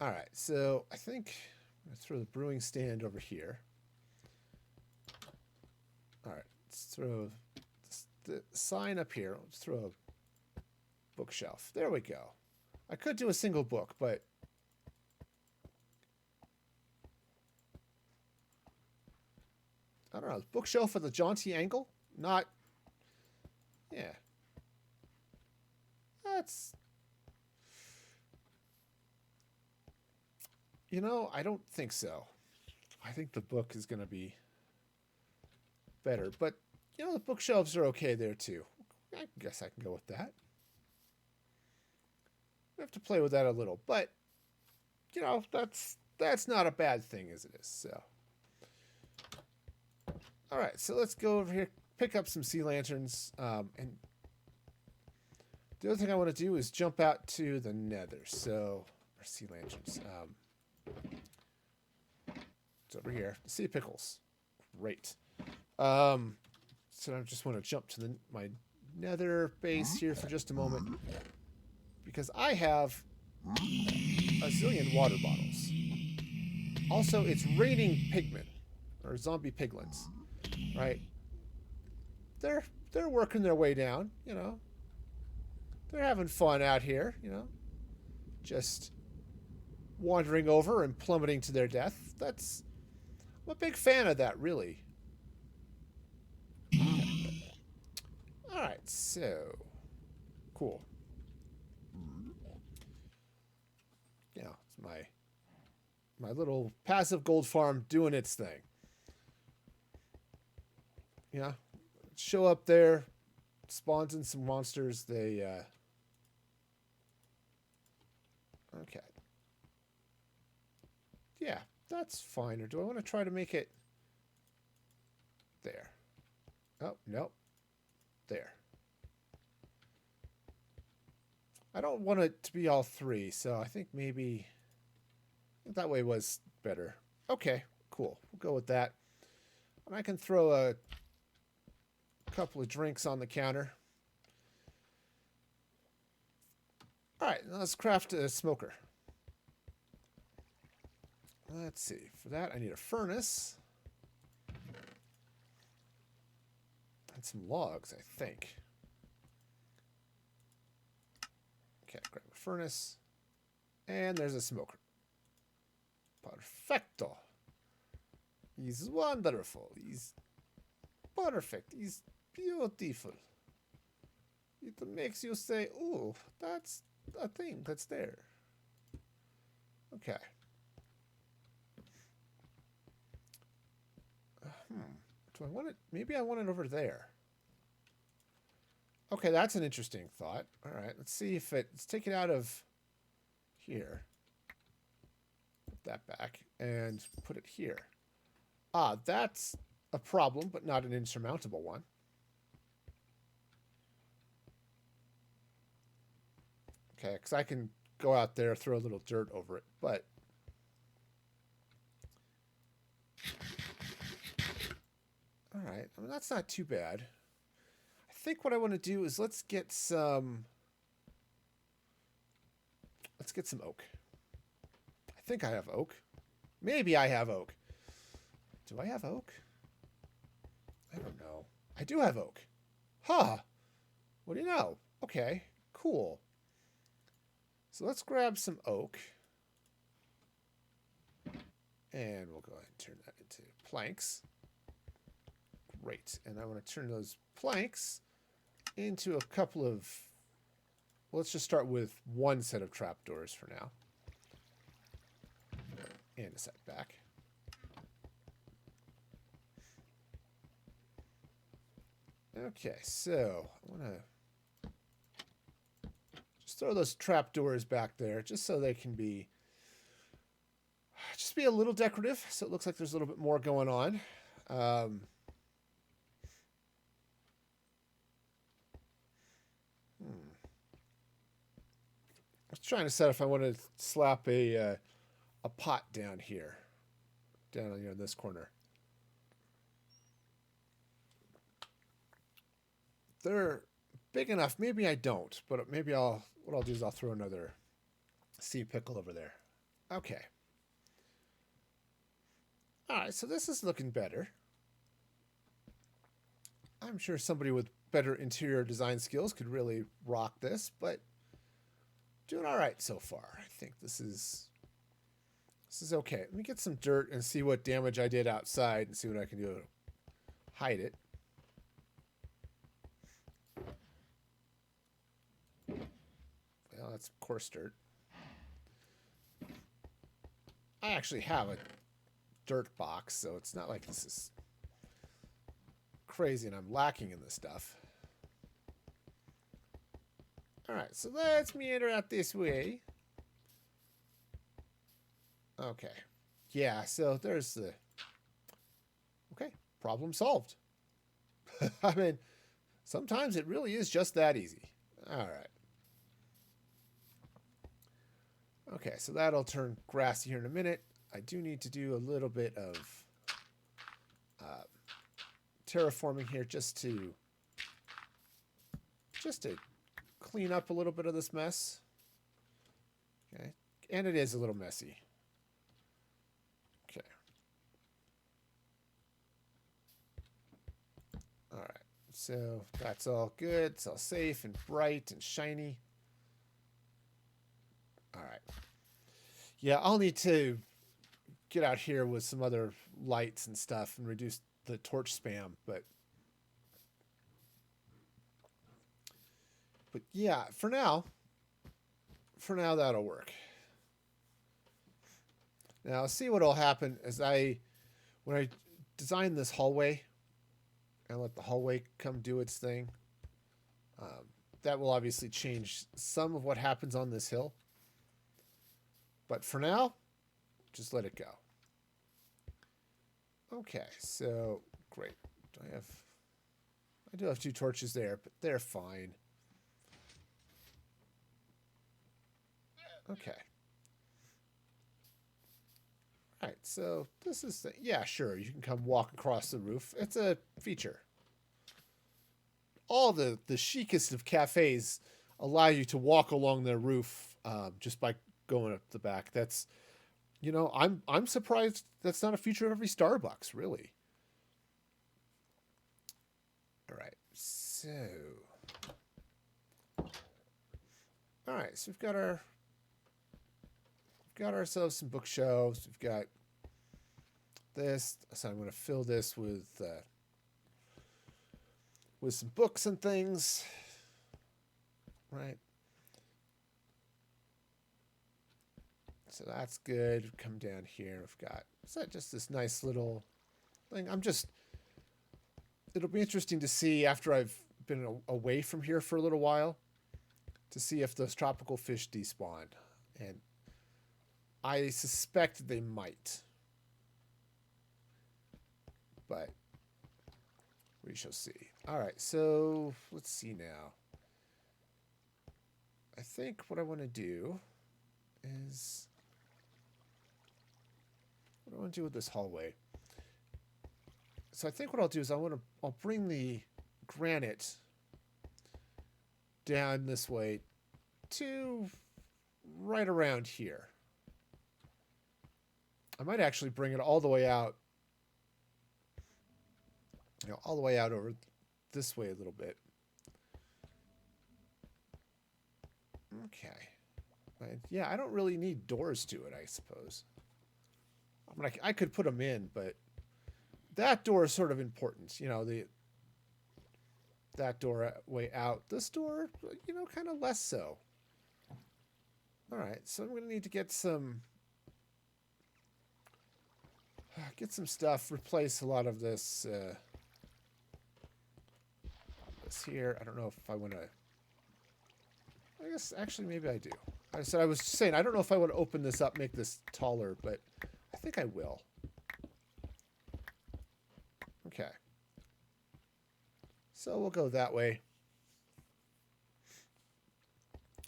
All right, so I think I'm going to throw the brewing stand over here. All right, let's throw the sign up here. Let's throw a bookshelf. There we go. I could do a single book, but I don't know. Bookshelf with a jaunty angle? Not... Yeah. That's... You know, I don't think so. I think the book is going to be better. But, you know, the bookshelves are okay there, too. I guess I can go with that. We have to play with that a little. But, you know, that's not a bad thing as it is. So, all right. So let's go over here, pick up some sea lanterns. And the other thing I want to do is jump out to the nether. So, our sea lanterns. It's over here. Sea pickles. Great. So I just want to jump to my nether base here for just a moment. Because I have a zillion water bottles. Also, it's raining pigmen. Or zombie piglins. Right? They're working their way down, you know. They're having fun out here, you know. Just wandering over and plummeting to their death. I'm a big fan of that, really. Alright, so cool. Yeah, it's my little passive gold farm doing its thing. Yeah. Show up there, spawns in some monsters, they okay. Yeah, that's fine. Or do I want to try to make it there? Oh, nope. There. I don't want it to be all three, so I think maybe that way was better. Okay, cool. We'll go with that. And I can throw a couple of drinks on the counter. All right, now let's craft a smoker. Let's see. For that, I need a furnace. And some logs, I think. Okay, grab a furnace. And there's a smoker. Perfecto. He's wonderful. He's perfect. He's beautiful. It makes you say, "Ooh, that's a thing that's there." Okay. Do I want it? Maybe I want it over there. Okay, that's an interesting thought. All right, let's see if let's take it out of here. Put that back and put it here. Ah, that's a problem, but not an insurmountable one. Okay, because I can go out there, throw a little dirt over it, but... All right, I mean, that's not too bad. I think what I want to do is let's get some oak. I think I have oak. Maybe I have oak. Do I have oak? I don't know. I do have oak. Huh. What do you know? Okay, cool. So let's grab some oak. And we'll go ahead and turn that into planks. Great. And I want to turn those planks into a couple of let's just start with one set of trapdoors for now. And a setback. Okay, so I want to just throw those trapdoors back there just so they can be just be a little decorative, so it looks like there's a little bit more going on. I was trying to set if I want to slap a pot down here, down in this corner. They're big enough. Maybe I don't, but maybe what I'll do is I'll throw another sea pickle over there. Okay. All right, so this is looking better. I'm sure somebody with better interior design skills could really rock this, but doing all right so far. I think this is okay. Let me get some dirt and see what damage I did outside and see what I can do to hide it. Well, that's coarse dirt. I actually have a dirt box, so it's not like this is crazy and I'm lacking in this stuff. All right, so let's meander out this way. Okay. Yeah, so there's the... Okay, problem solved. I mean, sometimes it really is just that easy. All right. Okay, so that'll turn grassy here in a minute. I do need to do a little bit of terraforming here just to clean up a little bit of this mess. Okay, and it is a little messy. Okay. All right, so that's all good. It's all safe and bright and shiny. All right. Yeah, I'll need to get out here with some other lights and stuff and reduce the torch spam, but yeah, for now that'll work. Now see what'll happen as when I design this hallway and let the hallway come do its thing. That will obviously change some of what happens on this hill. But for now, just let it go. Okay, so great. I do have 2 torches there, but they're fine. Okay. All right, so this is yeah, sure, you can come walk across the roof. It's a feature. All the chicest of cafes allow you to walk along their roof just by going up the back. That's, I'm surprised that's not a feature of every Starbucks, really. All right, so we've got ourselves some bookshelves. We've got this, so I'm going to fill this with some books and things, right? So that's good. Come down here. We've got just this nice little thing. It'll be interesting to see after I've been away from here for a little while to see if those tropical fish despawn. And I suspect they might. But we shall see. All right, so let's see now. I think what I want to do is... What do I want to do with this hallway? So I think what I'll do is I'll bring the granite down this way to right around here. I might actually bring it all the way out, all the way out over this way a little bit. Okay. Yeah, I don't really need doors to it, I suppose. I mean, I could put them in, but that door is sort of important. That door way out. This door, kind of less so. All right, so I'm going to need to get some stuff, replace a lot of this this here. I don't know if I want to. I guess actually maybe I do. I was saying I don't know if I want to open this up, make this taller, but I think I will. Okay. So we'll go that way.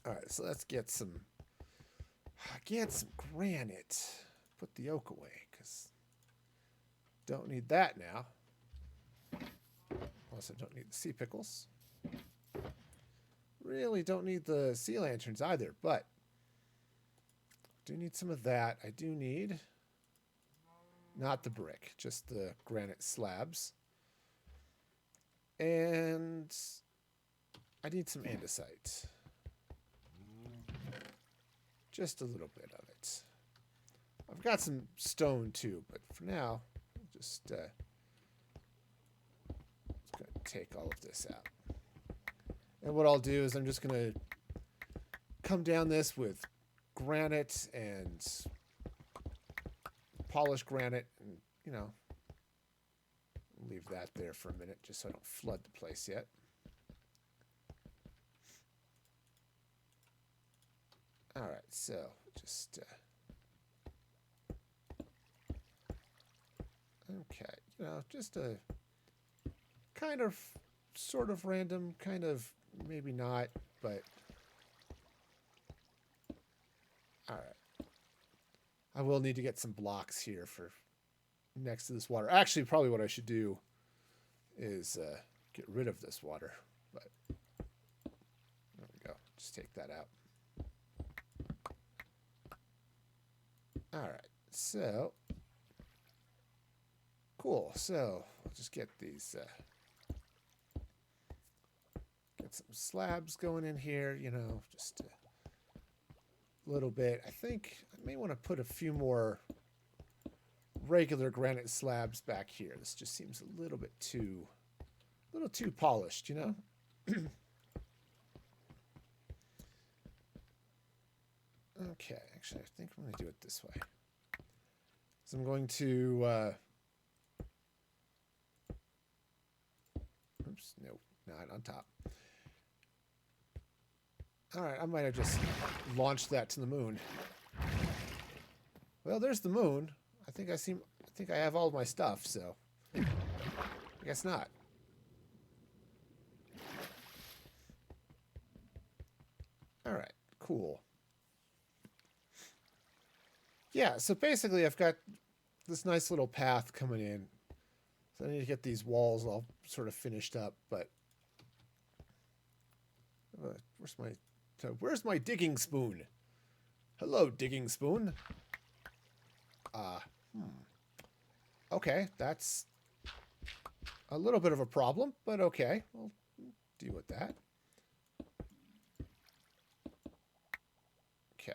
All right, so let's get some granite. Put the oak away because don't need that now. Also don't need the sea pickles. Really don't need the sea lanterns either, but do need some of that. I do need not the brick, just the granite slabs. And I need some andesite. Just a little bit of it. I've got some stone too, but for now, I'll just going to take all of this out. And what I'll do is I'm just going to come down this with granite and polished granite and, you know, leave that there for a minute just so I don't flood the place yet. All right, so just okay, you know, just a kind of sort of random, kind of maybe not, but all right. I will need to get some blocks here for next to this water. Actually, probably what I should do is get rid of this water, but there we go. Just take that out. All right, so cool. So we'll just get these, get some slabs going in here. You know, just a little bit. I think I may want to put a few more regular granite slabs back here. This just seems a little too polished, you know. Okay, actually, I think I'm going to do it this way. So I'm going to, oops, no, not on top. All right, I might have just launched that to the moon. Well, there's the moon. I think I have all of my stuff, so I guess not. All right, cool. Yeah, so basically I've got this nice little path coming in. So I need to get these walls all sort of finished up, but where's my digging spoon? Hello, digging spoon. Okay, that's a little bit of a problem, but okay, we'll deal with that. Okay,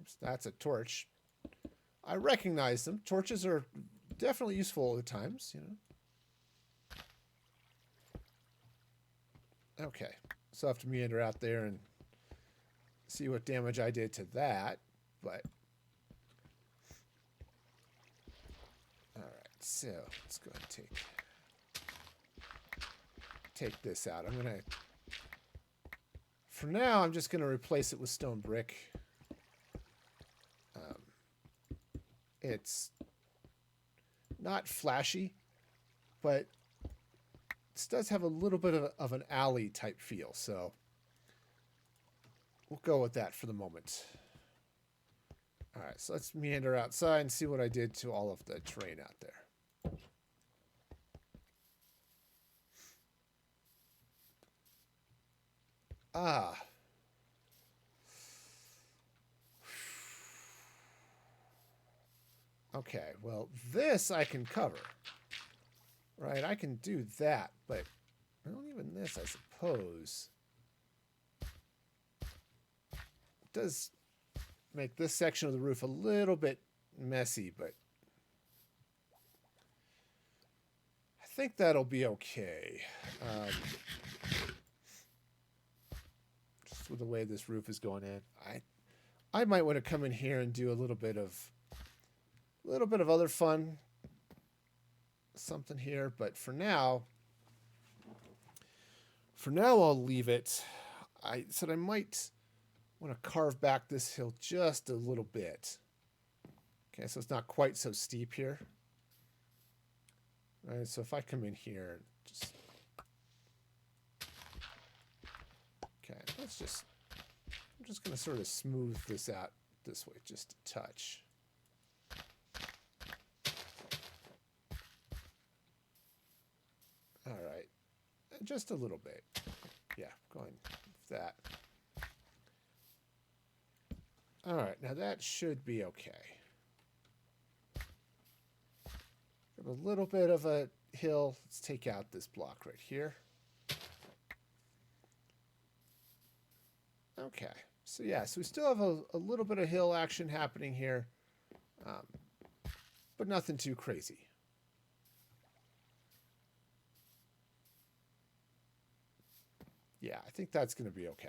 oops, that's a torch. I recognize them. Torches are definitely useful at times, you know. Okay, so I have to meander out there and see what damage I did to that, but all right, so let's go ahead and take this out. I'm gonna, for now, I'm just gonna replace it with stone brick. It's not flashy, but this does have a little bit of an alley type feel, so we'll go with that for the moment. All right, so let's meander outside and see what I did to all of the terrain out there. Ah. Okay, well, this I can cover. Right, I can do that, but well, even this, I suppose, does make this section of the roof a little bit messy, but I think that'll be okay. Just with the way this roof is going in. I might want to come in here and do a little bit of other fun something here, but for now I'll leave it. I said I might want to carve back this hill just a little bit. Okay, so it's not quite so steep here. All right, so if I come in here, just okay, I'm just going to sort of smooth this out this way, just a touch. All right, just a little bit. Yeah, going with that. All right, now that should be okay. Got a little bit of a hill. Let's take out this block right here. Okay, so yeah, so we still have a little bit of hill action happening here, but nothing too crazy. Yeah, I think that's going to be okay.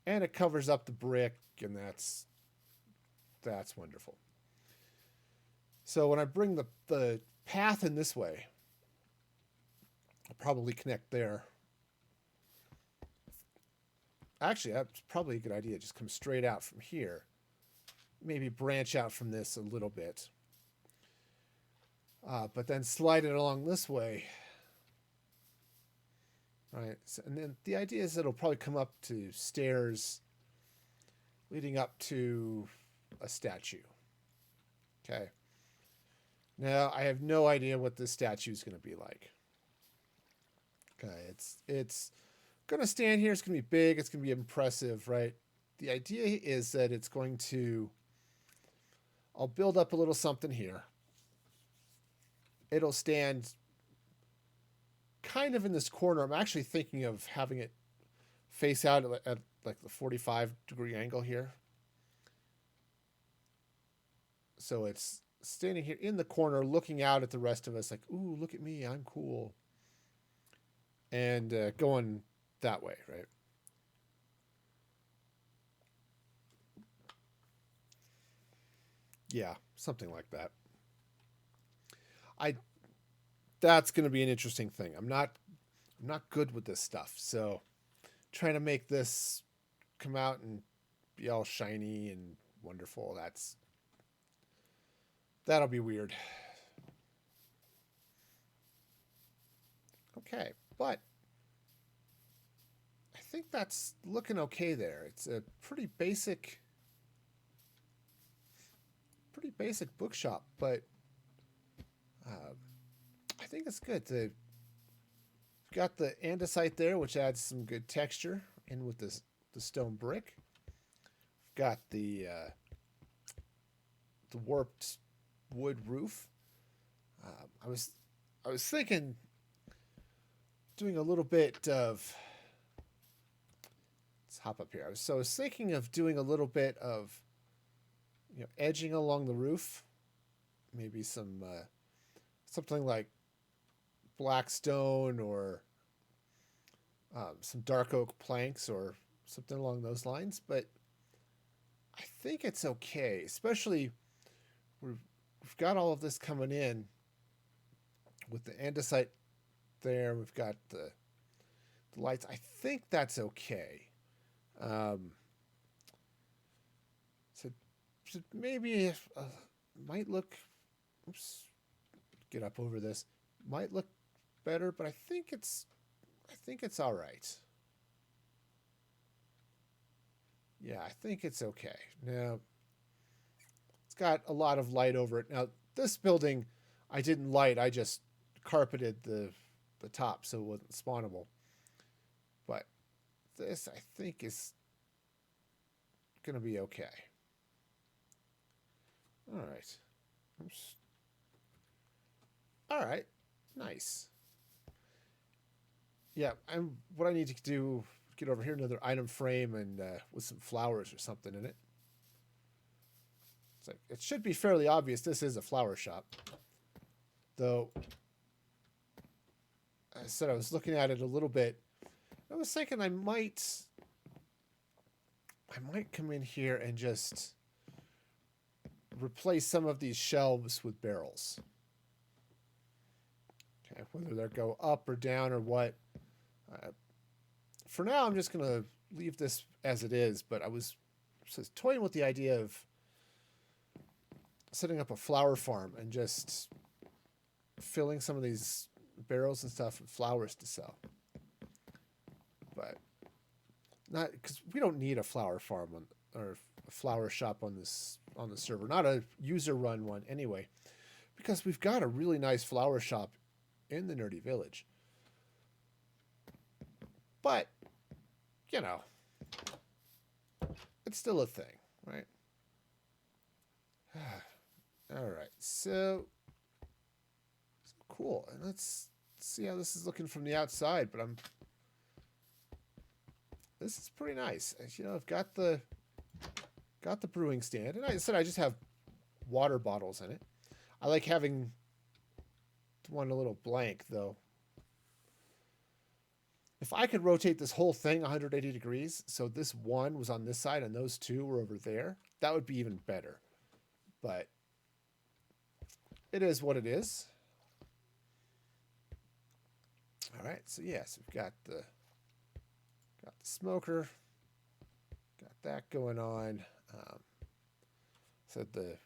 And it covers up the brick, and that's wonderful. So when I bring the path in this way, I'll probably connect there. Actually, that's probably a good idea. Just come straight out from here. Maybe branch out from this a little bit. But then slide it along this way. Right, so, and then the idea is it'll probably come up to stairs leading up to a statue. Okay. Now, I have no idea what this statue is going to be like. Okay, it's going to stand here. It's going to be big. It's going to be impressive, right? The idea is that it's going to... I'll build up a little something here. It'll stand kind of in this corner. I'm actually thinking of having it face out at like the 45-degree angle here. So it's standing here in the corner looking out at the rest of us like, ooh, look at me, I'm cool. And going that way, right? Yeah, something like that. That's going to be an interesting thing. I'm not good with this stuff, so trying to make this come out and be all shiny and wonderful, that'll be weird. Okay, but I think that's looking okay there. It's a pretty basic bookshop, but I think it's good. We've got the andesite there, which adds some good texture in with the stone brick. We've got the warped wood roof. I was thinking doing a little bit of... Let's hop up here. I was thinking of doing a little bit of edging along the roof. Maybe some something like black stone or some dark oak planks or something along those lines, but I think it's okay, especially we've got all of this coming in with the andesite there. We've got the lights. I think that's okay. So maybe might look, oops, get up over this, might look better, but I think it's all right. Yeah, I think it's okay. Now, it's got a lot of light over it. Now, this building, I didn't light. I just carpeted the top so it wasn't spawnable. But this, I think, is going to be okay. All right. Oops. All right. Nice. Yeah, what I need to do, get over here, another item frame and with some flowers or something in it. It's like, it should be fairly obvious this is a flower shop. Though, I said I was looking at it a little bit. I was thinking I might I might come in here and just replace some of these shelves with barrels. Okay, whether they go up or down or what. For now, I'm just going to leave this as it is, but I was toying with the idea of setting up a flower farm and just filling some of these barrels and stuff with flowers to sell. But not because we don't need a flower farm or a flower shop on the server, not a user run one anyway, because we've got a really nice flower shop in the Nerdy Village. But you know, it's still a thing, right? All right, so cool. And let's see how this is looking from the outside. But this is pretty nice. You know, I've got the brewing stand, and I said I just have water bottles in it. I like having one a little blank though. If I could rotate this whole thing 180 degrees, so this one was on this side and those two were over there, that would be even better. But it is what it is. All right, so yes, we've got the smoker, got that going on. Said the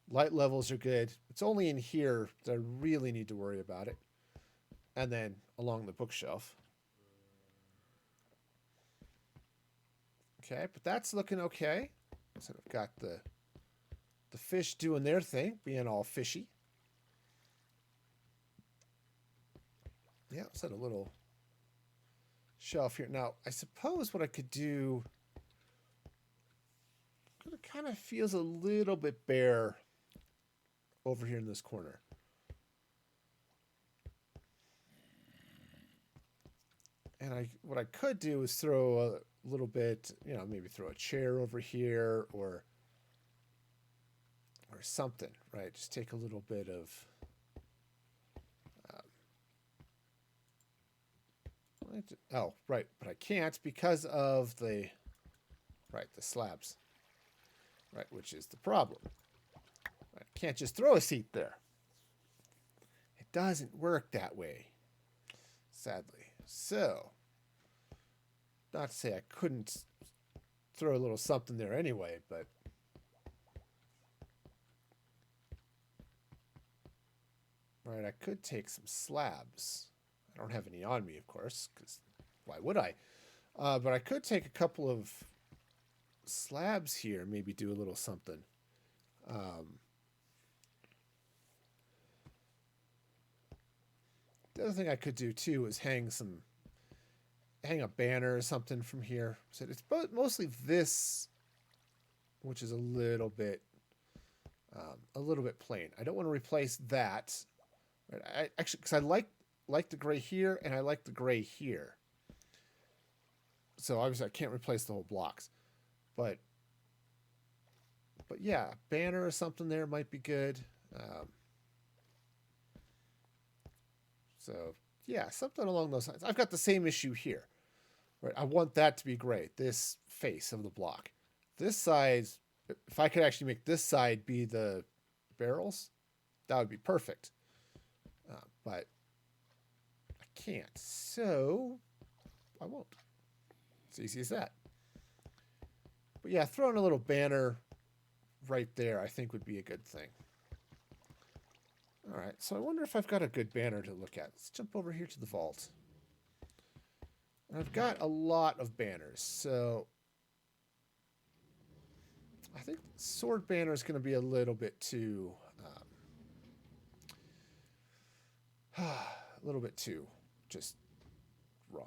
light levels are good. It's only in here that I really need to worry about it, and then along the bookshelf. Okay, but that's looking okay. So I've got the fish doing their thing, being all fishy. Yeah, set a little shelf here. Now, I suppose what I could do, it kind of feels a little bit bare over here in this corner. And what I could do is throw a little bit, you know, maybe throw a chair over here or something, right? Just take a little bit of oh, right, but I can't because of the slabs, right, which is the problem. I can't just throw a seat there. It doesn't work that way, sadly. So, not to say I couldn't throw a little something there anyway, but right, I could take some slabs. I don't have any on me, of course, because why would I? But I could take a couple of slabs here, maybe do a little something. The other thing I could do too is hang a banner or something from here. So it's mostly this, which is a little bit plain. I don't want to replace that. Right? I actually, because I like the gray here and I like the gray here. So obviously I can't replace the whole blocks, but yeah, banner or something there might be good. So yeah, something along those lines. I've got the same issue here. Right, I want that to be gray. This face of the block. This side, if I could actually make this side be the barrels, that would be perfect. But I can't, so I won't. It's easy as that. But yeah, throwing a little banner right there, I think would be a good thing. All right, so I wonder if I've got a good banner to look at. Let's jump over here to the vault. And I've got a lot of banners, so I think sword banner is going to be a little bit too, just wrong.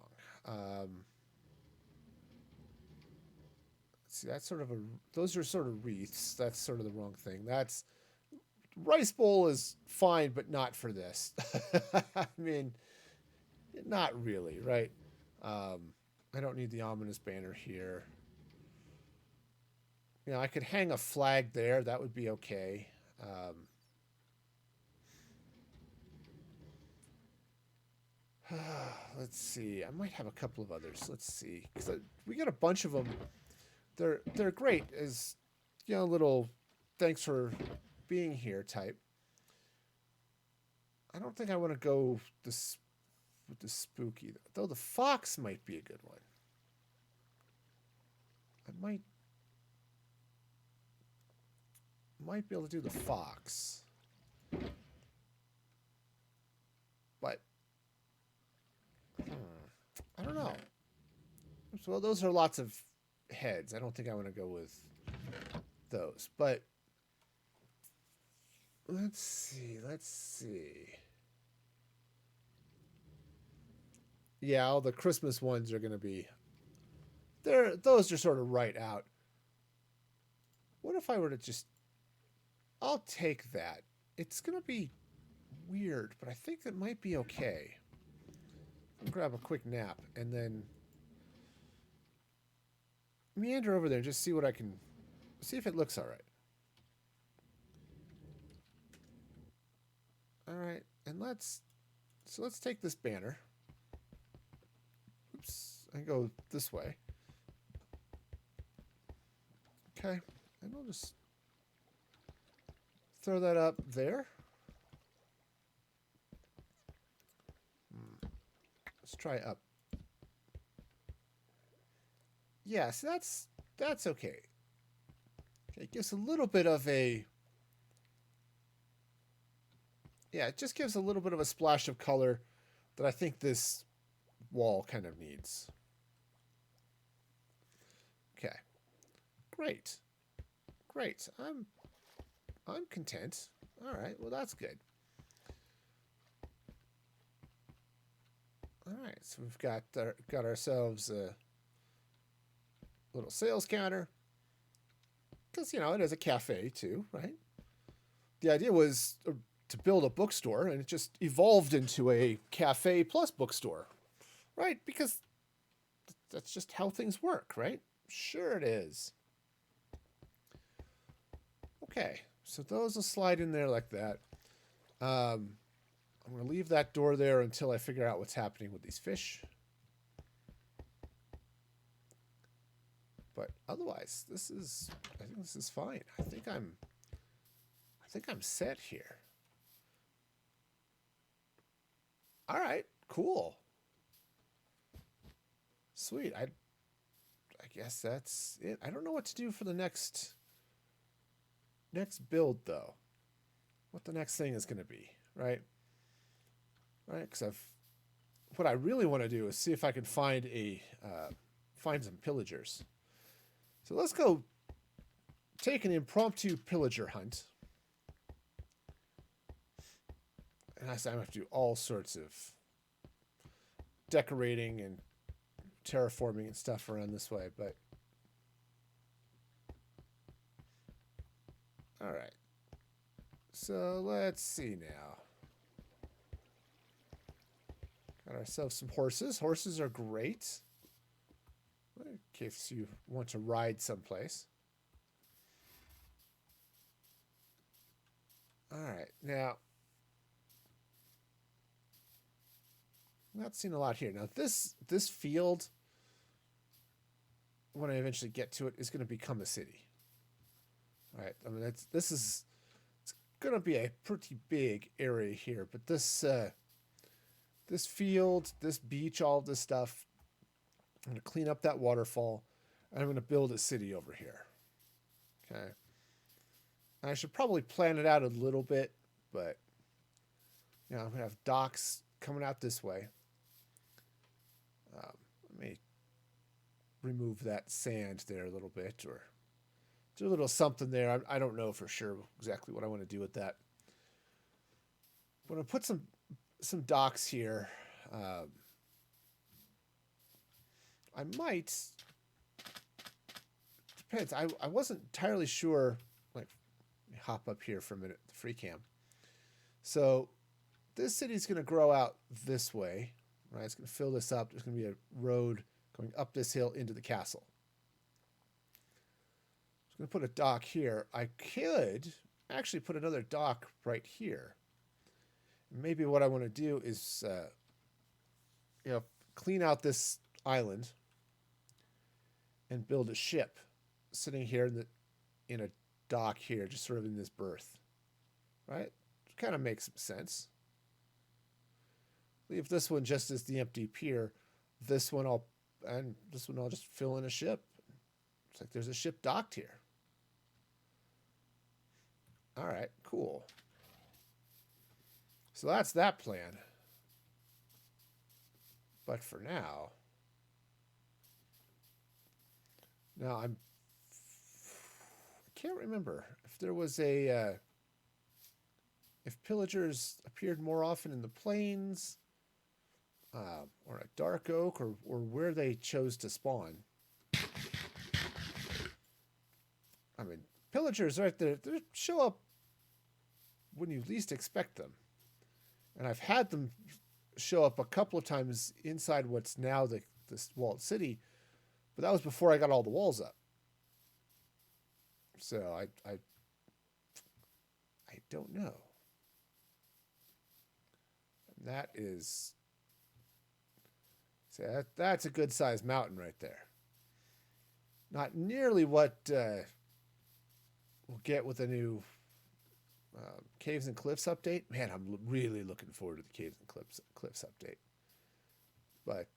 See, that's sort of those are sort of wreaths. That's sort of the wrong thing. That's rice bowl is fine, but not for this. I mean, not really, right? I don't need the ominous banner here. You know, I could hang a flag there. That would be okay. Let's see. I might have a couple of others. Let's see. 'Cause we got a bunch of them they're great as, little thanks for being here type. I don't think I want to go this with the spooky though. The fox might be a good one. I might be able to do the fox, but I don't know. So those are lots of heads. I don't think I want to go with those, but let's see. Yeah, all the Christmas ones are going to be those are sort of right out. What if I were to just I'll take that. It's going to be weird, but I think it might be okay. I'll grab a quick nap and then meander over there and just see what I can see if it looks all right. All right, and let's take this banner. Oops, I go this way. Okay, and I'll just throw that up there. Let's try up. Yes, that's okay. It gives a little bit of a it just gives a little bit of a splash of color that I think this wall kind of needs. Okay. Great. I'm content. All right. Well, that's good. All right. So we've got ourselves a little sales counter because it is a cafe too, right? The idea was to build a bookstore, and it just evolved into a cafe plus bookstore, right? Because that's just how things work, right? Sure it is. Okay, so those will slide in there like that. I'm going to leave that door there until I figure out what's happening with these fish. But otherwise, I think this is fine. I think I'm set here. All right, cool. Sweet. I guess that's it. I don't know what to do for the next build though. What the next thing is going to be, right? Right, because what I really want to do is see if I can find some pillagers. So let's go take an impromptu pillager hunt. And I have to do all sorts of decorating and terraforming and stuff around this way, but all right. So let's see now. Got ourselves some horses. Horses are great in case you want to ride someplace. All right, now I'm not seeing a lot here. Now this field, when I eventually get to it, is going to become a city. All right, I mean it's going to be a pretty big area here, but this field, this beach, all of this stuff, I'm going to clean up that waterfall, and I'm going to build a city over here. Okay. And I should probably plan it out a little bit, but I'm going to have docks coming out this way. Let me remove that sand there a little bit, or do a little something there. I don't know for sure exactly what I want to do with that. I'm going to put some docks here. I might. Depends. I wasn't entirely sure. Like, let me hop up here for a minute. The free cam. So this city's going to grow out this way. Right, it's going to fill this up. There's going to be a road going up this hill into the castle. I'm going to put a dock here. I could actually put another dock right here. Maybe what I want to do is, clean out this island and build a ship sitting here in a dock here, just sort of in this berth, right? Kind of makes some sense. Leave this one just as the empty pier. This one I'll just fill in a ship. It's like there's a ship docked here. All right, cool. So that's that plan. But for now, I can't remember if there was if pillagers appeared more often in the plains, or at Dark Oak, or where they chose to spawn. I mean, pillagers right there, they show up when you least expect them. And I've had them show up a couple of times inside what's now this walled city, but that was before I got all the walls up. So I don't know. And that is, see, that's a good sized mountain right there. Not nearly what we'll get with the new Caves and Cliffs update. Man, I'm really looking forward to the Caves and Cliffs update. But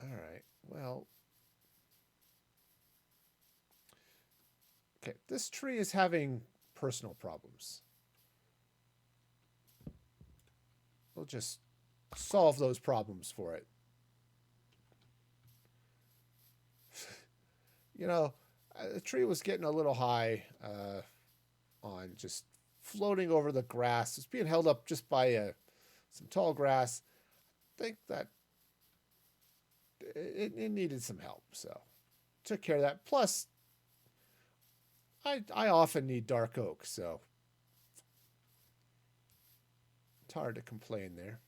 all right, well, okay, this tree is having personal problems. We'll just solve those problems for it. You know, the tree was getting a little high on just floating over the grass. It's being held up just by some tall grass. I think that it needed some help, so took care of that. Plus, I often need dark oak, so it's hard to complain there.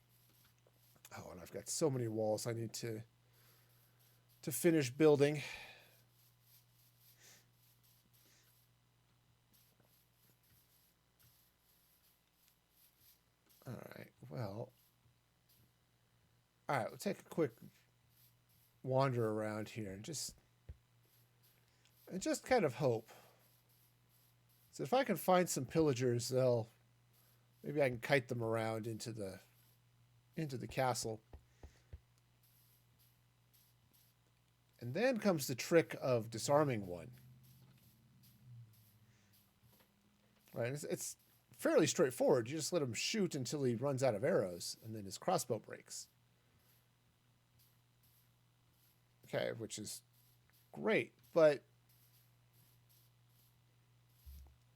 Oh, and I've got so many walls I need to finish building. All right, well, all right, we'll take a quick wander around here and just kind of hope. So if I can find some pillagers, maybe I can kite them around into the castle. And then comes the trick of disarming one. Right, it's fairly straightforward. You just let him shoot until he runs out of arrows, and then his crossbow breaks. Okay, which is great, but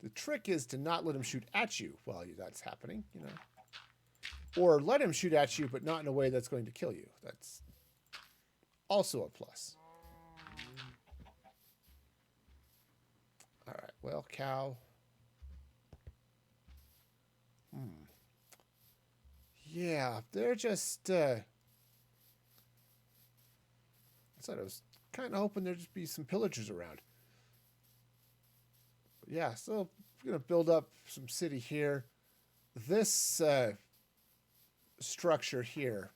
the trick is to not let him shoot at you while that's happening, you know. Or let him shoot at you, but not in a way that's going to kill you. That's also a plus. All right, well, cow. Yeah, they're just... I was kind of hoping there'd just be some pillagers around. But yeah, so I'm going to build up some city here. This structure here,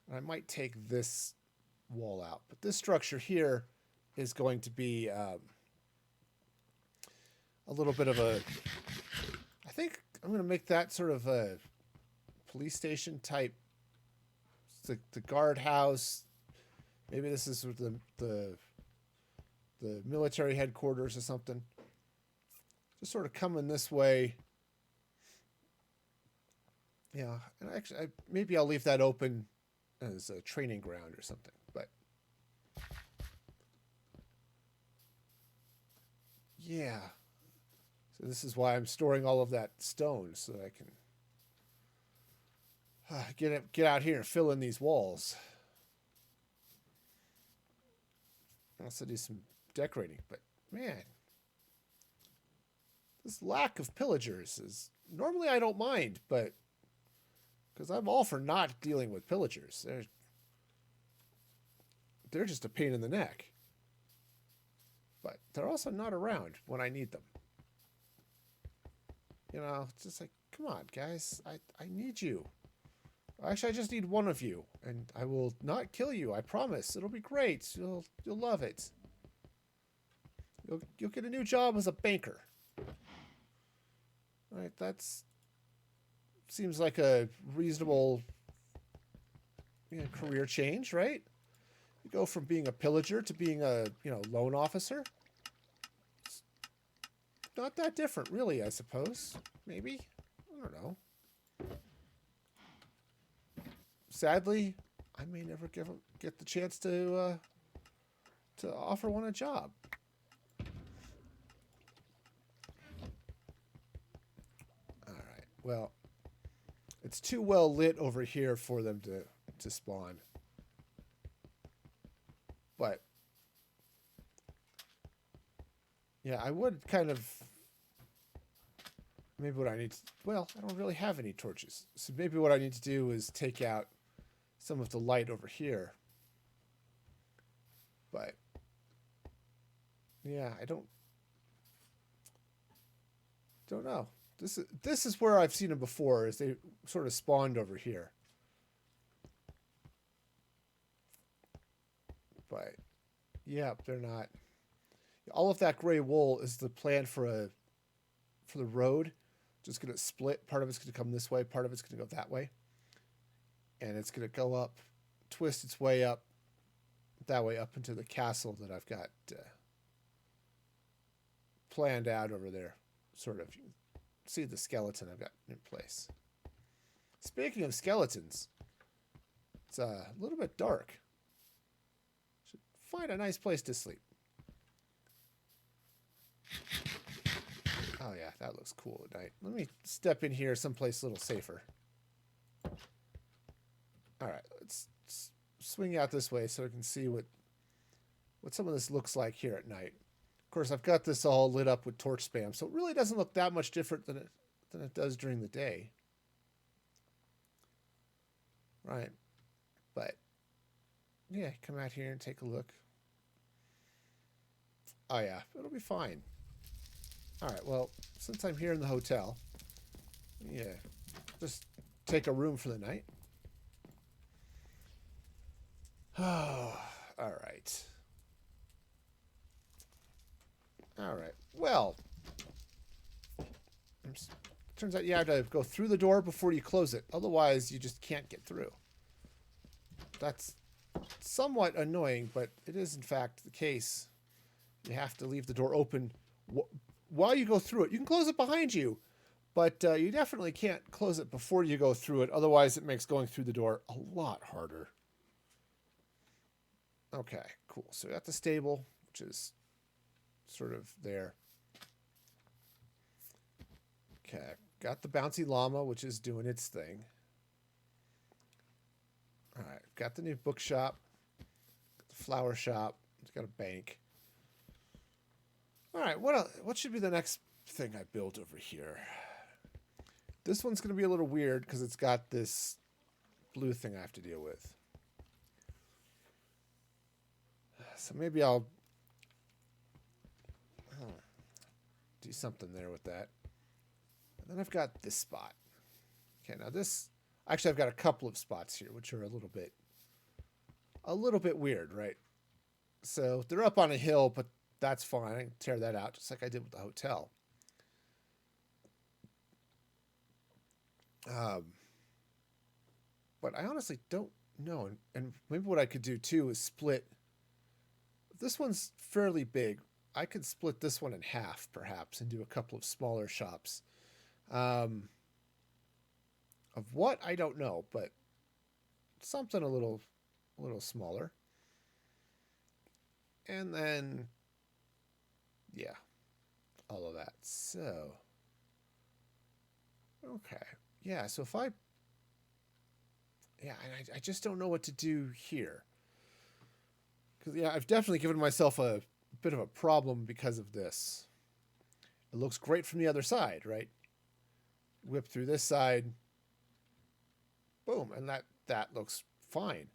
and I might take this wall out, but this structure here is going to be a little bit of a... I think I'm going to make that sort of a police station type. It's the guardhouse. Maybe this is sort of the military headquarters or something. Just sort of coming this way. Yeah, and actually, maybe I'll leave that open as a training ground or something. But yeah, so this is why I'm storing all of that stone, so I can get out here and fill in these walls. I'll also do some decorating, but man, this lack of pillagers is... Normally I don't mind, but because I'm all for not dealing with pillagers. They're just a pain in the neck. But they're also not around when I need them. You know, it's just like, come on, guys. I need you. Actually, I just need one of you, and I will not kill you. I promise. It'll be great. You'll love it. You'll get a new job as a banker. All right, that's seems like a reasonable career change, right? You go from being a pillager to being a loan officer. It's not that different, really. I suppose. Maybe. I don't know. Sadly, I may never get the chance to offer one a job. All right. Well, it's too well lit over here for them to spawn. But yeah, I would kind of maybe what I need to, well, I don't really have any torches. So maybe what I need to do is take out some of the light over here. But yeah, I don't know. This is where I've seen them before, is they sort of spawned over here. But yeah, they're not. All of that gray wool is the plan for the road. Just gonna split. Part of it's gonna come this way. Part of it's gonna go that way. And it's gonna go up, twist its way up, that way up into the castle that I've got planned out over there. Sort of. You can see the skeleton I've got in place. Speaking of skeletons, it's a little bit dark. Should find a nice place to sleep. Oh yeah, that looks cool at night. Let me step in here someplace a little safer. Alright, let's swing out this way so I can see what some of this looks like here at night. Of course, I've got this all lit up with torch spam, so it really doesn't look that much different than it does during the day. Right. But yeah, come out here and take a look. Oh yeah, it'll be fine. Alright, well, since I'm here in the hotel, yeah, just take a room for the night. Oh, alright. Alright, well, turns out you have to go through the door before you close it. Otherwise, you just can't get through. That's somewhat annoying, but it is in fact the case. You have to leave the door open while you go through it. You can close it behind you, but you definitely can't close it before you go through it. Otherwise, it makes going through the door a lot harder. Okay, cool. So we got the stable, which is sort of there. Okay, got the bouncy llama, which is doing its thing. All right, got the new bookshop, got the flower shop, it's got a bank. All right, what should be the next thing I build over here? This one's going to be a little weird because it's got this blue thing I have to deal with. So maybe I'll do something there with that. And then I've got this spot. Okay, now this, actually I've got a couple of spots here which are a little bit weird, right? So they're up on a hill, but that's fine. I can tear that out just like I did with the hotel. But I honestly don't know. And maybe what I could do too is split. This one's fairly big. I could split this one in half perhaps and do a couple of smaller shops. Of what, I don't know, but something a little smaller. And then yeah, all of that. So, okay. Yeah, so if I just don't know what to do here. Because, yeah, I've definitely given myself a bit of a problem because of this. It looks great from the other side, right? Whip through this side. Boom, and that looks fine.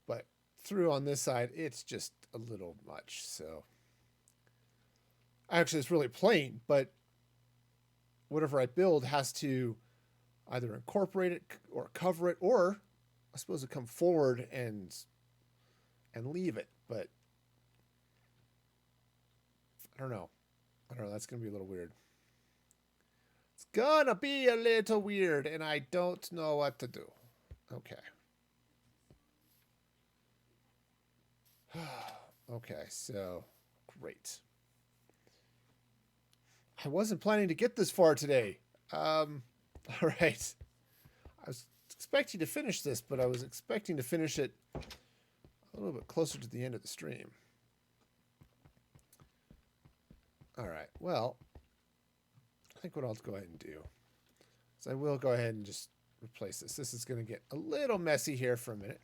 But through on this side, it's just a little much, so... Actually, it's really plain, but whatever I build has to either incorporate it or cover it, or I suppose it come forward and leave it. But I don't know. That's going to be a little weird. It's going to be a little weird, and I don't know what to do. Okay. Okay, so great. I wasn't planning to get this far today. All right. I was expecting to finish this, but I was expecting to finish it a little bit closer to the end of the stream. All right. Well, I think what I'll go ahead and do is I will go ahead and just replace this. This is going to get a little messy here for a minute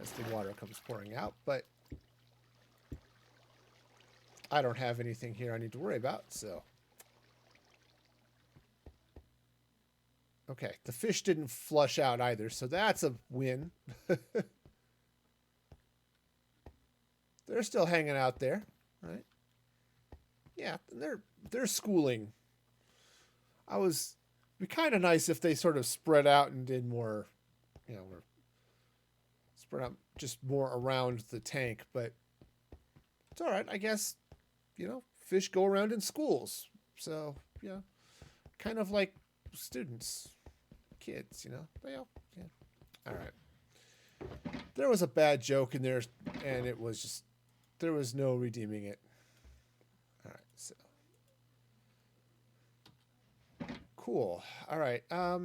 as the water comes pouring out, but I don't have anything here I need to worry about, so. Okay, the fish didn't flush out either, so that's a win. They're still hanging out there, right? Yeah, they're schooling. It'd be kind of nice if they sort of spread out and did more, spread out just more around the tank, but it's all right, I guess. Fish go around in schools, so kind of like students, kids, they all, yeah. All right. There was a bad joke in there, and it was just, there was no redeeming it. All right, so. Cool. All right. All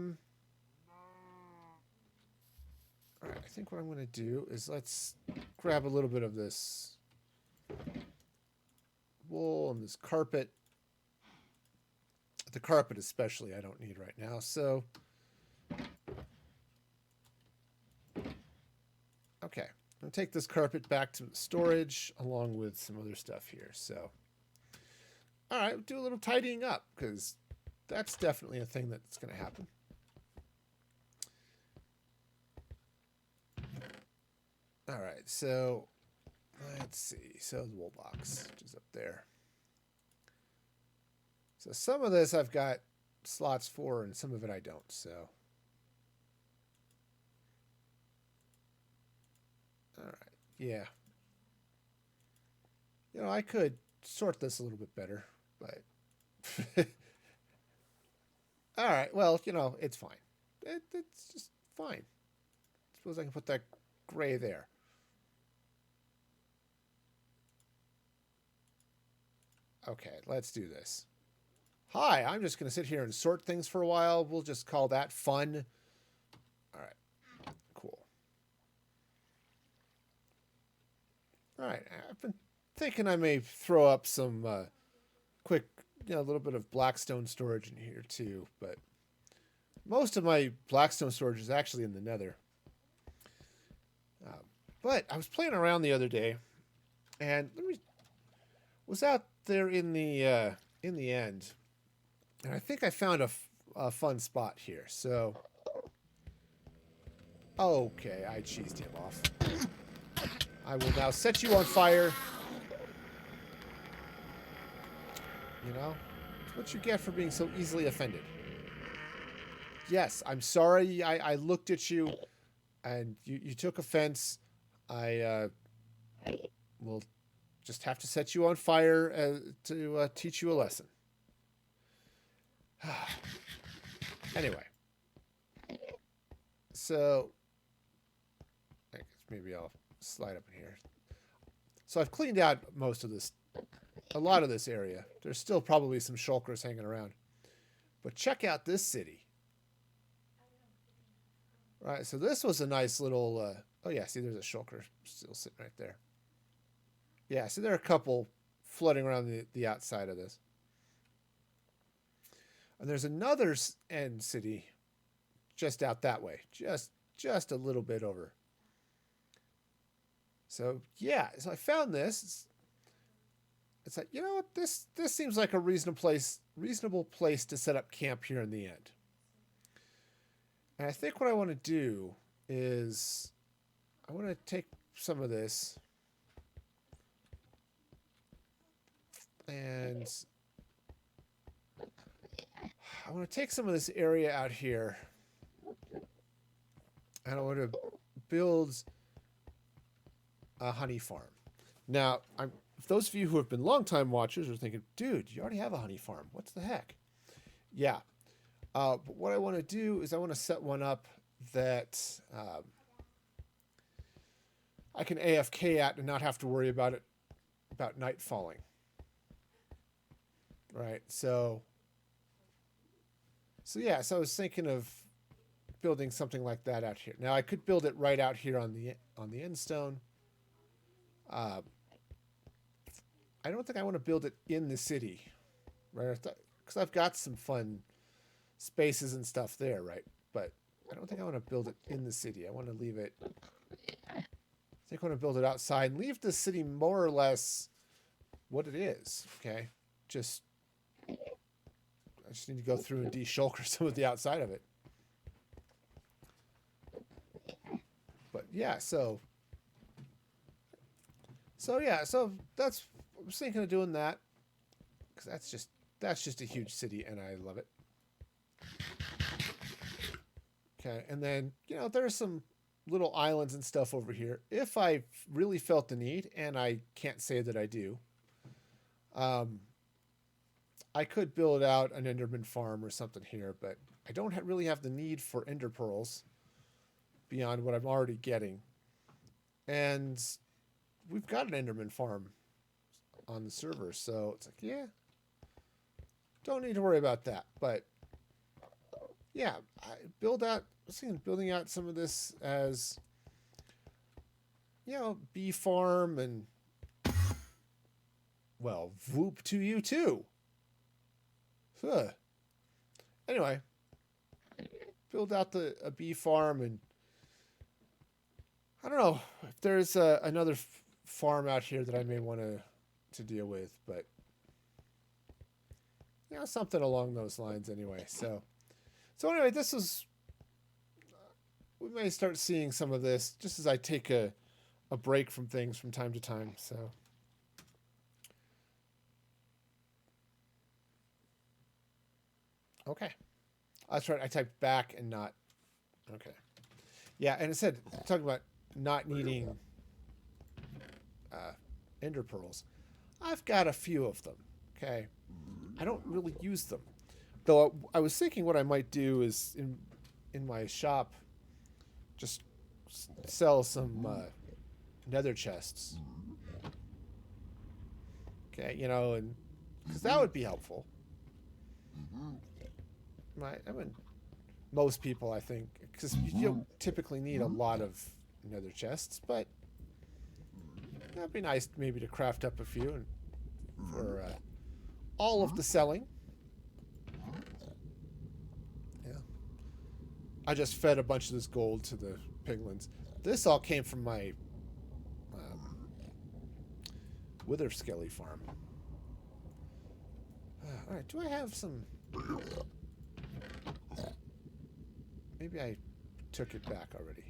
right, I think what I'm going to do is let's grab a little bit of this wool and this carpet. The carpet especially I don't need right now, so okay, I'm going to take this carpet back to storage along with some other stuff here. So all right, do a little tidying up because that's definitely a thing that's going to happen. All right, so let's see. So the wool box, which is up there. So some of this I've got slots for, and some of it I don't. So, all right, yeah. I could sort this a little bit better, but all right. Well, it's fine. It's just fine. Suppose I can put that gray there. Okay, let's do this. Hi, I'm just going to sit here and sort things for a while. We'll just call that fun. All right, cool. All right, I've been thinking I may throw up some quick, a little bit of Blackstone storage in here too, but most of my Blackstone storage is actually in the Nether. But I was playing around the other day, and was out there in the end, and I think I found a fun spot here. So, okay, I cheesed him off. I will now set you on fire. It's what you get for being so easily offended. Yes, I'm sorry. I looked at you, and you took offense. I will just have to set you on fire to teach you a lesson. Anyway, so I guess maybe I'll slide up in here. So I've cleaned out a lot of this area. There's still probably some shulkers hanging around, but check out this city. Right, so this was a nice little. Oh yeah, see, there's a shulker still sitting right there. Yeah, so there are a couple floating around the outside of this. And there's another end city just out that way. Just a little bit over. So, yeah. So I found this. It's like, what? This seems like a reasonable place to set up camp here in the end. And I think what I want to do is I want to take some of this and I want to take some of this area out here and I want to build a honey farm. Now, I'm those of you who have been longtime watchers are thinking, dude, you already have a honey farm. What's the heck? Yeah. But what I want to do is I want to set one up that I can AFK at and not have to worry about night falling. Right. So yeah. So I was thinking of building something like that out here. Now I could build it right out here on the end stone. I don't think I want to build it in the city, right? Because I've got some fun spaces and stuff there, right? But I don't think I want to build it in the city. I want to leave it. I think I want to build it outside and leave the city more or less what it is. Okay, I just need to go through and de-shulker some of the outside of it. But yeah, so that's I was thinking of doing that because that's just a huge city and I love it. Okay, and then there's some little islands and stuff over here. If I really felt the need, and I can't say that I do, I could build out an Enderman farm or something here, but I don't really have the need for Ender pearls beyond what I'm already getting. And we've got an Enderman farm on the server, so it's like, yeah, don't need to worry about that. But yeah, I was thinking building out some of this as bee farm and well, whoop to you too. Huh. Anyway, build out a bee farm, and I don't know if there's another farm out here that I may want to deal with, but something along those lines anyway. So anyway, this is we may start seeing some of this just as I take a break from things from time to time. So okay, that's right. I typed back and not okay. Yeah, and it said talking about not needing ender pearls. I've got a few of them. Okay, I don't really use them, though. I was thinking what I might do is in my shop, just sell some nether chests. Okay, and because that would be helpful. Right, I mean, most people, I think, because you don't typically need a lot of nether chests, but that'd be nice maybe to craft up a few and for all of the selling. Yeah, I just fed a bunch of this gold to the piglins. This all came from my wither skelly farm. All right, do I have some? Maybe I took it back already.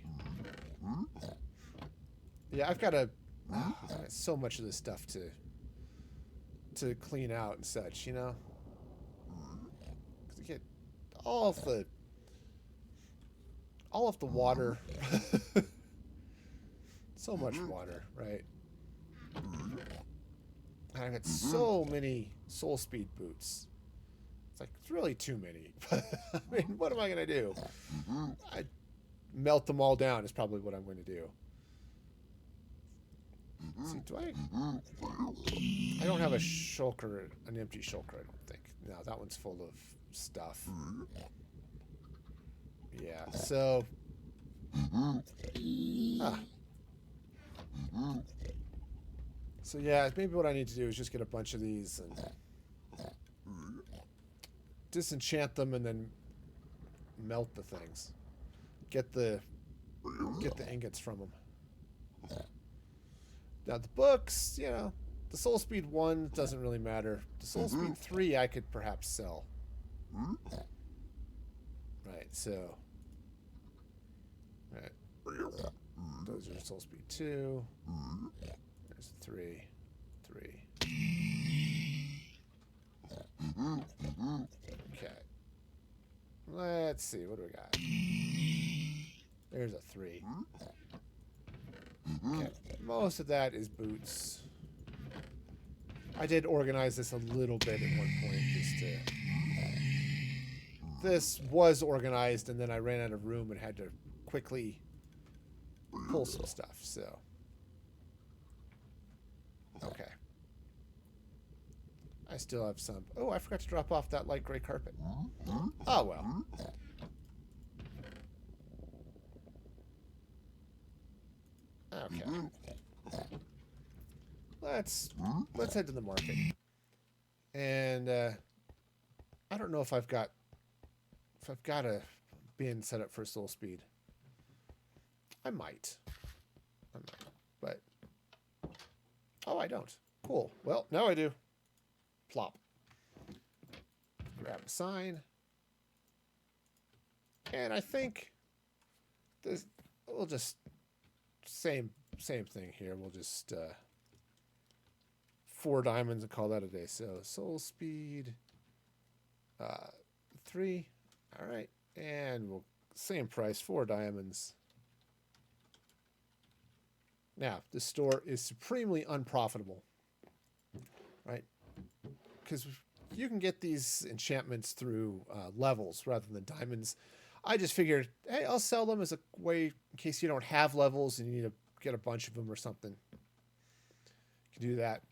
Yeah, I've got so much of this stuff to clean out and such, because you get all of the water. So much water, right? And I've got so many soul speed boots. It's really too many. I mean, what am I going to do? I melt them all down is probably what I'm going to do. Let's see, I don't have a shulker, an empty shulker, I don't think. No, that one's full of stuff. Yeah, so... So yeah, maybe what I need to do is just get a bunch of these and disenchant them and then melt the things. Get the ingots from them. Now the books, the Soul Speed 1 doesn't really matter. The Soul Speed 3 I could perhaps sell. Right, so... Right. Those are Soul Speed 2. There's 3. Okay. Let's see, what do we got? There's a 3. Okay. Most of that is boots. I did organize this a little bit at one point. This was organized, and then I ran out of room and had to quickly pull some stuff. So, okay. I still have some. Oh, I forgot to drop off that light gray carpet. Oh, well. Okay. Let's head to the market. And I don't know if I've got a bin set up for soul speed. I might. But oh, I don't. Cool. Well, now I do. Plop. Grab a sign. And I think this we'll just same thing here. We'll just 4 diamonds and call that a day. So soul speed 3. All right. And we'll same price, 4 diamonds. Now, this store is supremely unprofitable. Right? Because you can get these enchantments through levels rather than diamonds. I just figured, hey, I'll sell them as a way in case you don't have levels and you need to get a bunch of them or something. You can do that.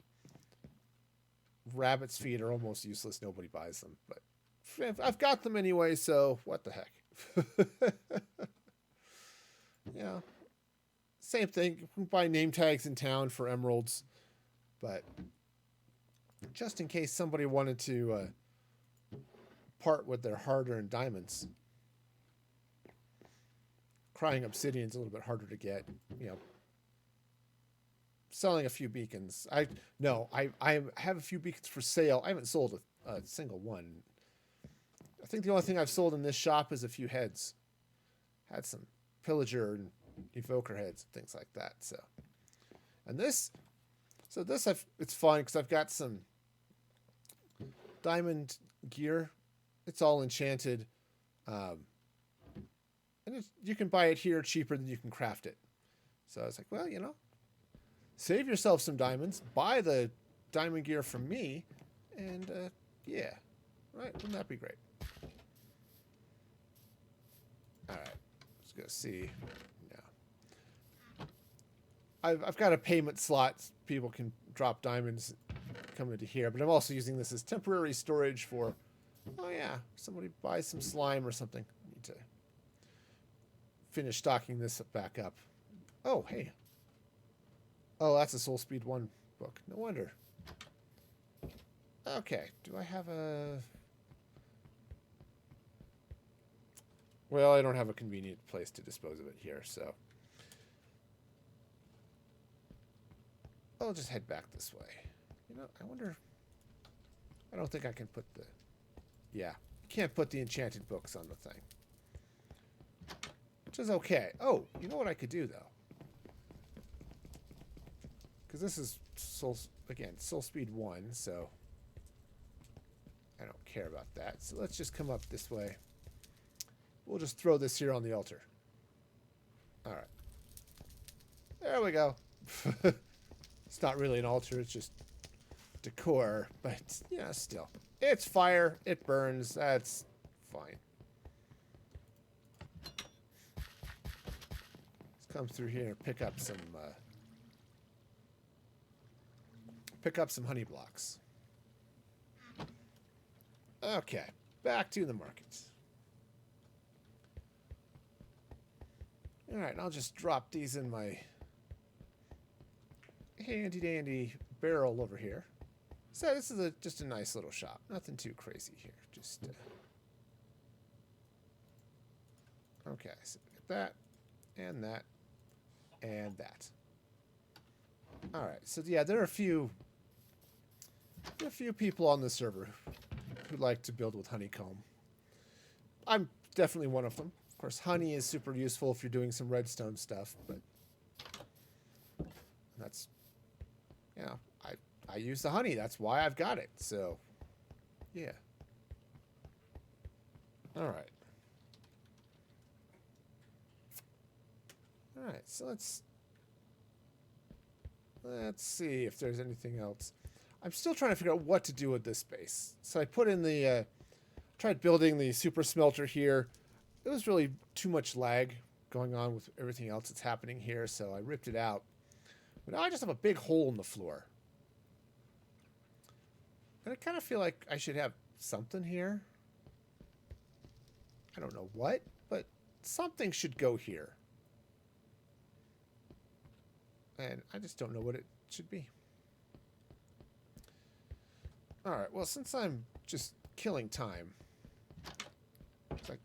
Rabbit's feet are almost useless. Nobody buys them. But I've got them anyway, so what the heck. Yeah. Same thing. You can buy name tags in town for emeralds. But just in case somebody wanted to part with their hard-earned diamonds. Crying obsidian's a little bit harder to get, you know. Selling a few beacons. I have a few beacons for sale. I haven't sold a single one. I think the only thing I've sold in this shop is a few heads. Had some pillager and evoker heads and things like that. So, and this, it's fun because I've got some diamond gear. It's all enchanted. And you can buy it here cheaper than you can craft it. So I was like, well, you know, save yourself some diamonds, buy the diamond gear from me, and yeah, right? Wouldn't that be great? All right, let's go see. Yeah, I've got a payment slot. People can drop diamonds, come into here, but I'm also using this as temporary storage for. Oh yeah, somebody buys some slime or something. I need to finish stocking this back up. Oh, hey. Oh, that's a Soul Speed 1 book. No wonder. Okay, do I have a... Well, I don't have a convenient place to dispose of it here, so... I'll just head back this way. You know, I wonder... I don't think I can put the... Yeah, you can't put the enchanted books on the thing. Which is okay. Oh, you know what I could do, though? Because this is, Soul Speed 1, so I don't care about that. So let's just come up this way. We'll just throw this here on the altar. All right. There we go. It's not really an altar. It's just decor. But, yeah, still. It's fire. It burns. That's fine. Come through here and pick up some honey blocks. Okay, back to the market. All right, I'll just drop these in my handy dandy barrel over here. So this is just a nice little shop. Nothing too crazy here. Just okay. So get that and that. And that. All right. So yeah, there are a few people on the server who like to build with honeycomb. I'm definitely one of them. Of course, honey is super useful if you're doing some redstone stuff, but that's, you know, I use the honey. That's why I've got it. So, yeah. All right. All right, so let's see if there's anything else. I'm still trying to figure out what to do with this space. So I put in the, tried building the super smelter here. It was really too much lag going on with everything else that's happening here, so I ripped it out. But now I just have a big hole in the floor. And I kind of feel like I should have something here. I don't know what, but something should go here. And I just don't know what it should be. Alright, well, since I'm just killing time, I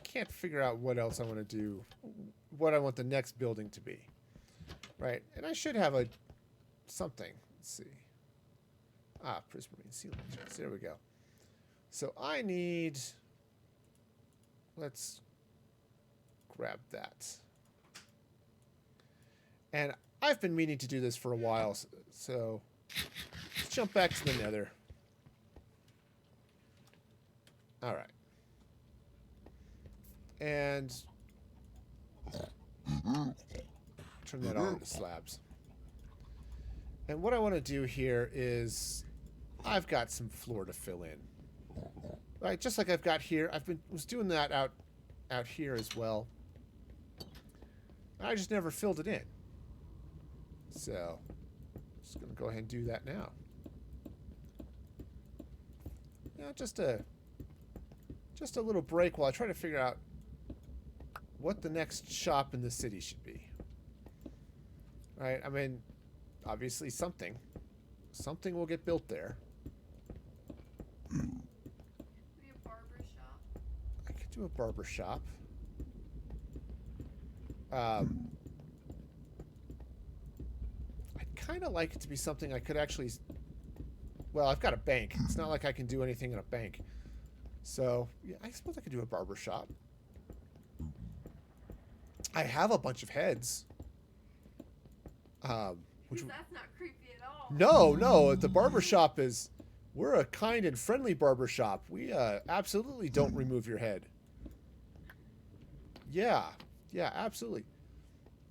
can't figure out what else I want to do, what I want the next building to be. Right? And I should have a something. Let's see. Ah, prismarine ceiling jets. There we go. So I need... Let's grab that. And I've been meaning to do this for a while, so let's jump back to the nether. Alright. And turn that on to slabs. And what I want to do here is I've got some floor to fill in. Right, just like I've got here. Was doing that out here as well. I just never filled it in. So just gonna go ahead and do that now. Yeah, just a little break while I try to figure out what the next shop in the city should be. Right? I mean, obviously something will get built there. Maybe a barber shop. I could do a barber shop. I'd kind of like it to be something I could actually... Well, I've got a bank. It's not like I can do anything in a bank. So, yeah, I suppose I could do a barber shop. I have a bunch of heads. Which that's not creepy at all. No. The barber shop is... We're a kind and friendly barber shop. We absolutely don't remove your head. Yeah, absolutely.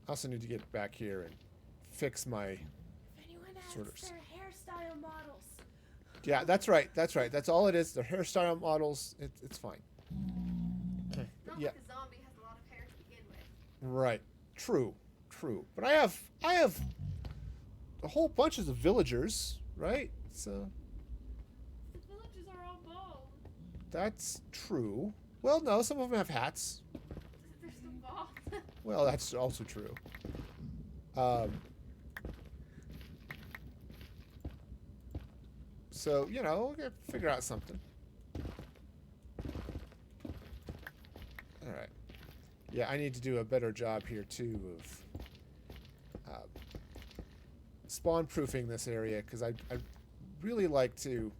I also need to get back here and fix my... If anyone asks, they're hairstyle models. Yeah, that's right. That's all it is. They're hairstyle models. It's fine. Not yeah. like a zombie has a lot of hair to begin with. Right. True. But I have a whole bunch of the villagers, right? So the villagers are all bald. That's true. Well, no, some of them have hats. They're still bald. Well, that's also true. So, you know, we'll figure out something. Alright. Yeah, I need to do a better job here, too, of spawn-proofing this area, because I really like to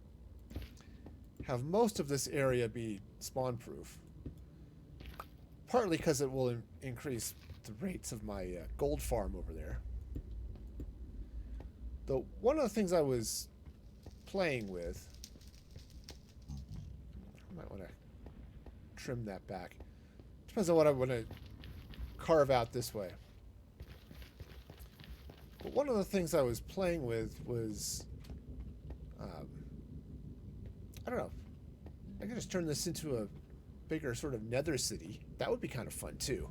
have most of this area be spawn-proof. Partly because it will increase the rates of my gold farm over there. Though, one of the things I was playing with... I might want to trim that back. Depends on what I want to carve out this way. But one of the things I was playing with was... I don't know. I could just turn this into a bigger sort of nether city. That would be kind of fun, too.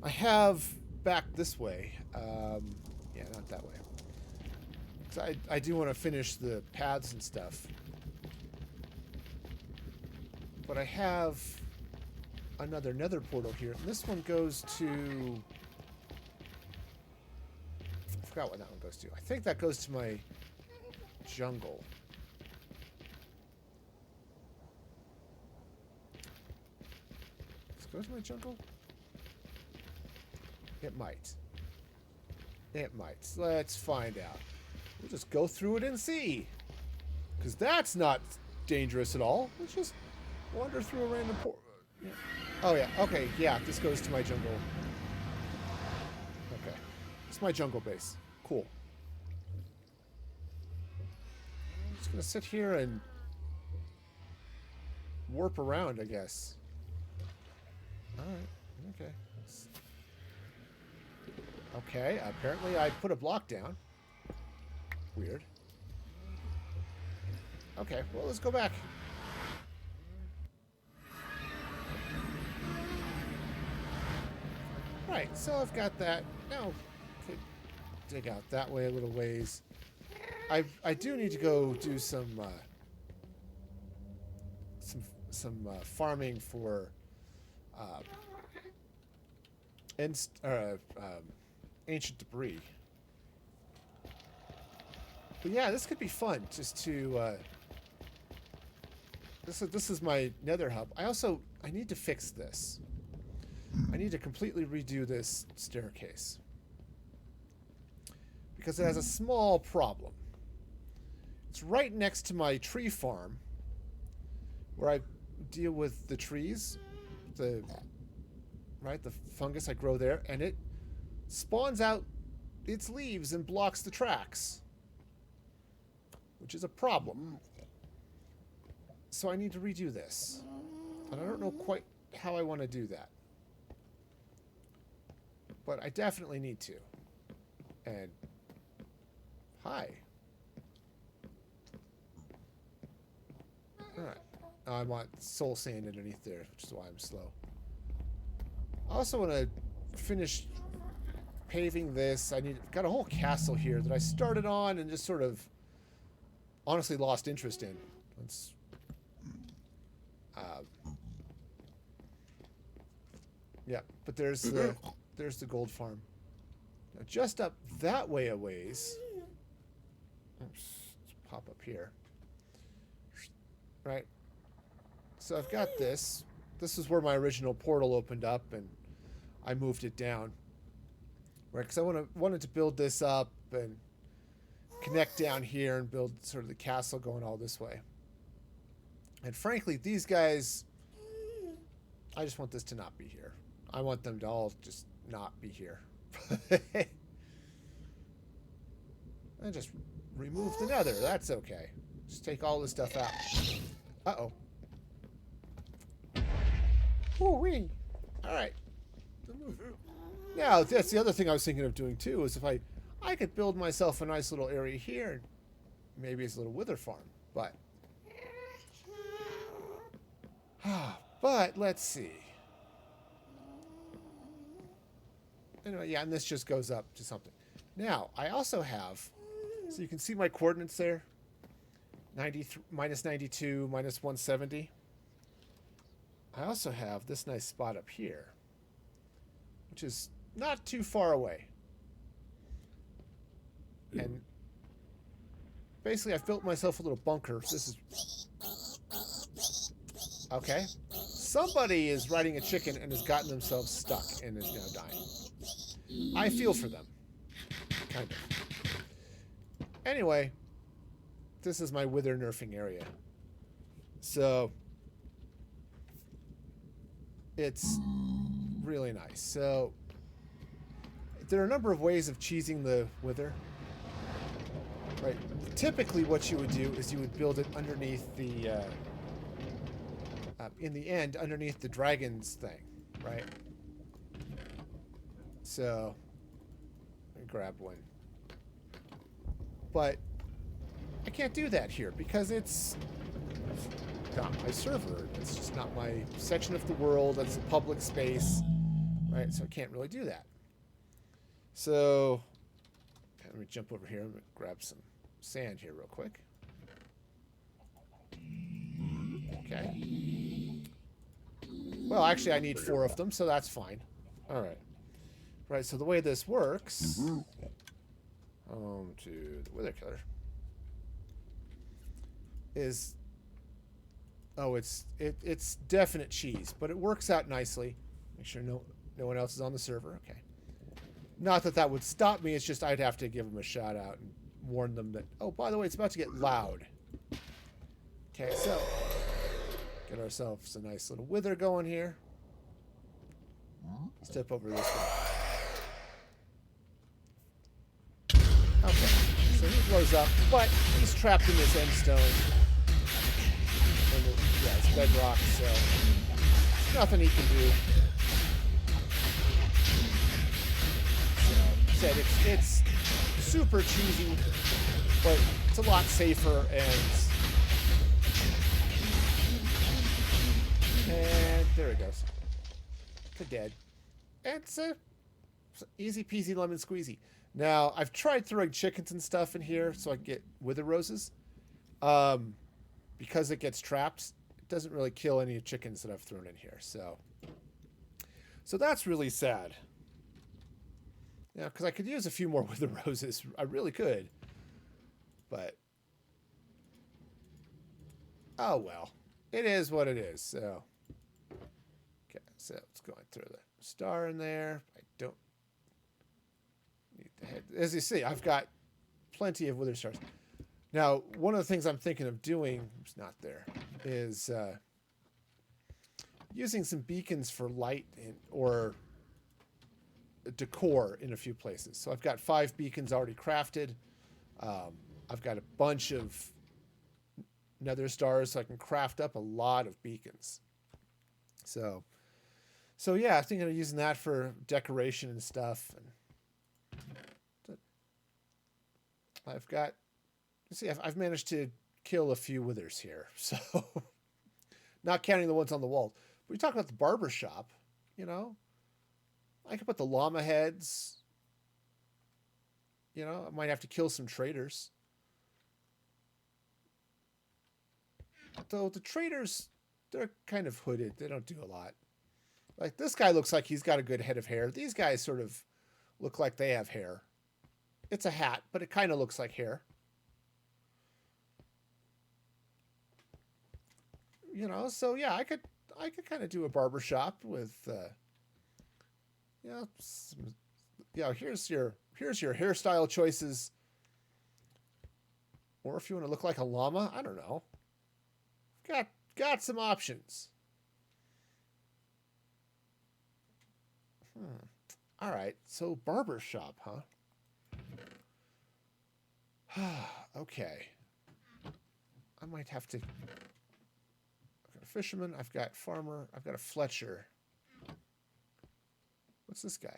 I have back this way. Yeah, not that way. 'Cause I do want to finish the paths and stuff. But I have another nether portal here. And this one goes to... I forgot what that one goes to. I think that goes to my jungle. Does it go to my jungle? It might. It might. Let's find out. We'll just go through it and see. Because that's not dangerous at all. Let's just wander through a random portal. Yeah. Oh, yeah. Okay, yeah. This goes to my jungle. Okay. It's my jungle base. Cool. I'm just going to sit here and warp around, I guess. Alright. Okay. Okay, apparently I put a block down. Weird. Okay, well, let's go back. Right, so I've got that. Now, could dig out that way a little ways. I do need to go do some farming for ancient debris. But yeah, this could be fun. Just to this is my nether hub. I need to fix this. I need to completely redo this staircase because it has a small problem. It's right next to my tree farm where I deal with the trees, the fungus I grow there, and it spawns out its leaves and blocks the tracks, which is a problem. So I need to redo this, and I don't know quite how I want to do that. But I definitely need to. And hi. Alright. I want soul sand underneath there, which is why I'm slow. I also want to finish paving this. Got a whole castle here that I started on and just sort of honestly lost interest in. Let's yeah, but there's the gold farm. Now just up that way a ways. Oops, let's pop up here. Right. So I've got this. This is where my original portal opened up, and I moved it down. Right, because I wanted to build this up and connect down here and build sort of the castle going all this way. And frankly, these guys, I just want this to not be here. I want them to all just not be here. And just remove the nether. That's okay. Just take all this stuff out. Uh-oh. Woo-wee. All right. Now, that's the other thing I was thinking of doing, too, is if I could build myself a nice little area here. Maybe it's a little wither farm. But let's see. Anyway, yeah, and this just goes up to something. Now, I also have, so you can see my coordinates there. minus 92, minus 170. I also have this nice spot up here, which is not too far away. And basically, I've built myself a little bunker. This is... Okay. Somebody is riding a chicken and has gotten themselves stuck and is now dying. I feel for them. Kind of. Anyway, this is my wither nerfing area. So, it's really nice. So, there are a number of ways of cheesing the wither. Right. Typically, what you would do is you would build it underneath the, in the end, underneath the dragon's thing, right? So, let me grab one. But I can't do that here because it's not my server. It's just not my section of the world. That's a public space, right? So I can't really do that. So, let me jump over here and grab some sand here real quick. Okay. Well, actually, I need 4 of them, so that's fine. All right. Right, so the way this works... to the wither killer. Is... Oh, it's definite cheese, but it works out nicely. Make sure no one else is on the server. Okay. Not that would stop me, it's just I'd have to give them a shout out and warn them that, oh, by the way, it's about to get loud. Okay, so get ourselves a nice little wither going here. Step over this one. Okay, so he blows up, but he's trapped in this end stone. And yeah, it's bedrock, so there's nothing he can do. So, said it's super cheesy. but it's a lot safer and there it goes. They're dead. And it's easy peasy lemon squeezy. Now, I've tried throwing chickens and stuff in here so I can get wither roses. Because it gets trapped, it doesn't really kill any chickens that I've thrown in here. So that's really sad. Yeah, because I could use a few more wither roses. I really could. But, oh well. It is what it is. So, okay, so it's going through the star in there. I don't need the head. As you see, I've got plenty of wither stars. Now, one of the things I'm thinking of doing, it's not there, is using some beacons for light or decor in a few places. So I've got 5 beacons already crafted. I've got a bunch of nether stars, so I can craft up a lot of beacons. So yeah, I think I'm using that for decoration and stuff. And I've got, see, I've managed to kill a few withers here, so not counting the ones on the walls. But we talk about the barber shop, you know. I could put the llama heads. You know, I might have to kill some traders. Though the traders, they're kind of hooded. They don't do a lot. Like this guy looks like he's got a good head of hair. These guys sort of look like they have hair. It's a hat, but it kind of looks like hair. You know, so yeah, I could kind of do a barber shop with, here's your hairstyle choices. Or if you want to look like a llama, I don't know. Got some options. All right, so barber shop, huh? Okay. I might have to. I've got a fisherman. I've got farmer. I've got a Fletcher. What's this guy?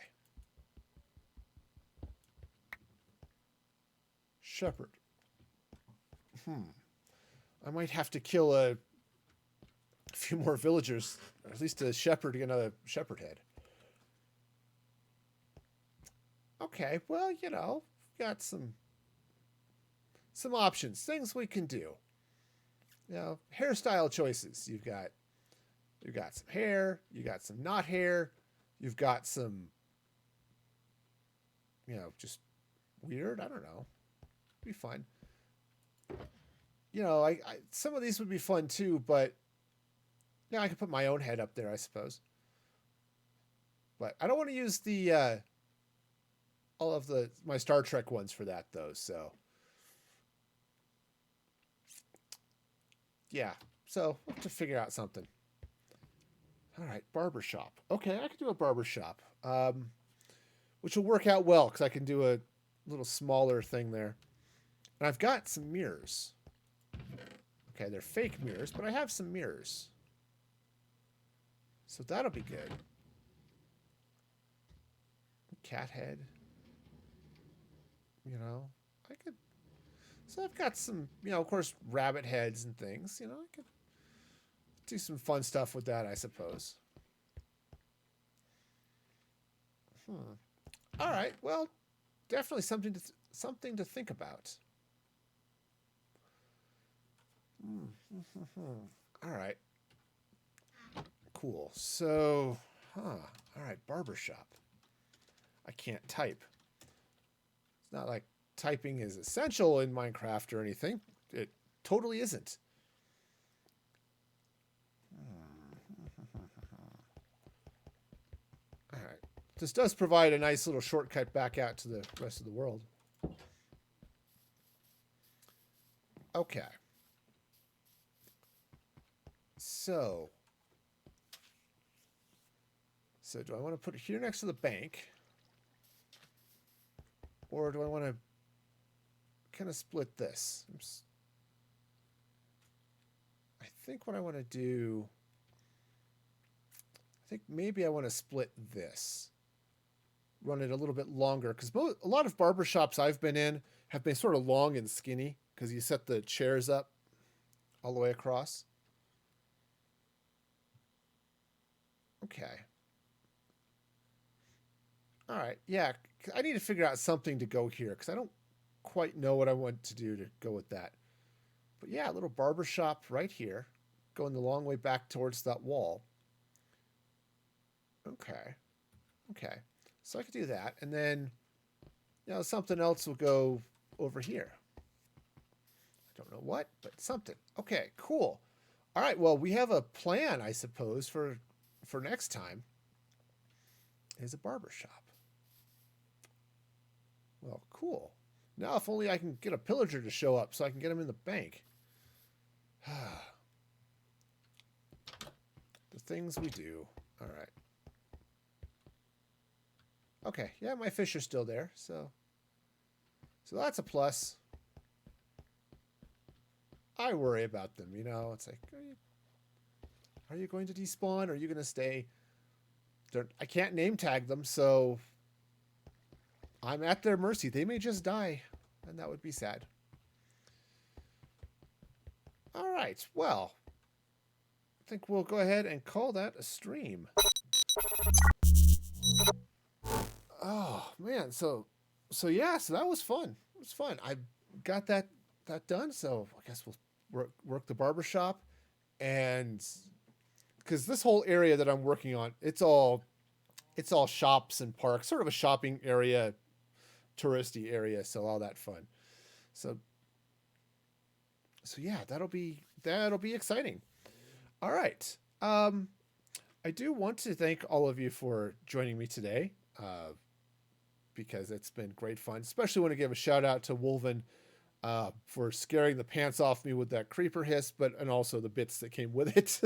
Shepherd. I might have to kill a few more villagers, or at least a shepherd to get another shepherd head. Okay, well, you know, got some options, things we can do. You know, hairstyle choices. You've got some hair, you got some not hair, you've got some, you know, just weird. I don't know. Be fun. You know, I some of these would be fun too, but yeah, I could put my own head up there, I suppose. But I don't want to use the all of my Star Trek ones for that though. So yeah, so we'll have to figure out something. All right, barbershop. Okay, I can do a barbershop, which will work out well because I can do a little smaller thing there. And I've got some mirrors. Okay, they're fake mirrors, but I have some mirrors. So that'll be good. Cat head. You know, I could. So I've got some, you know, of course, rabbit heads and things. You know, I could do some fun stuff with that, I suppose. All right. Well, definitely something to think about. All right. Cool. So, all right, barbershop. I can't type. It's not like typing is essential in Minecraft or anything. It totally isn't. All right. This does provide a nice little shortcut back out to the rest of the world. Okay. So do I want to put it here next to the bank? Or do I want to kind of split this? I think what I want to do, I think maybe I want to split this. run it a little bit longer because a lot of barber shops I've been in have been sort of long and skinny because you set the chairs up all the way across. Okay. All right. Yeah, I need to figure out something to go here because I don't quite know what I want to do to go with that. But yeah, a little barber shop right here, going the long way back towards that wall. Okay. Okay. So I could do that. And then, something else will go over here. I don't know what, but something. Okay, cool. All right, well, we have a plan, I suppose, for next time. Is a barber shop. Well, cool. Now, if only I can get a pillager to show up so I can get him in the bank. The things we do. All right. Okay, yeah, my fish are still there, so that's a plus. I worry about them, It's like, are you going to despawn? Or are you going to stay? I can't name tag them, so I'm at their mercy. They may just die, and that would be sad. All right, well, I think we'll go ahead and call that a stream. Oh man, so yeah, so that was fun. It was fun. I got that done. So I guess we'll work the barbershop, and because this whole area that I'm working on, it's all shops and parks, sort of a shopping area, touristy area. So all that fun. So yeah, that'll be exciting. All right. I do want to thank all of you for joining me today. Because it's been great fun. Especially want to give a shout out to Wolven for scaring the pants off me with that creeper hiss, and also the bits that came with it.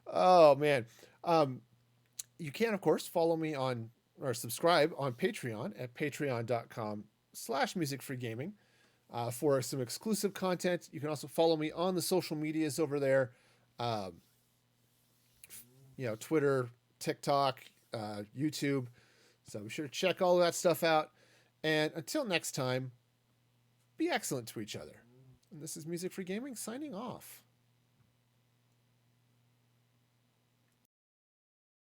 Oh man. You can of course follow me on or subscribe on Patreon at patreon.com/musicfreegaming for some exclusive content. You can also follow me on the social medias over there. Twitter, TikTok, YouTube. So be sure to check all of that stuff out. And until next time, be excellent to each other. And this is Music Free Gaming signing off.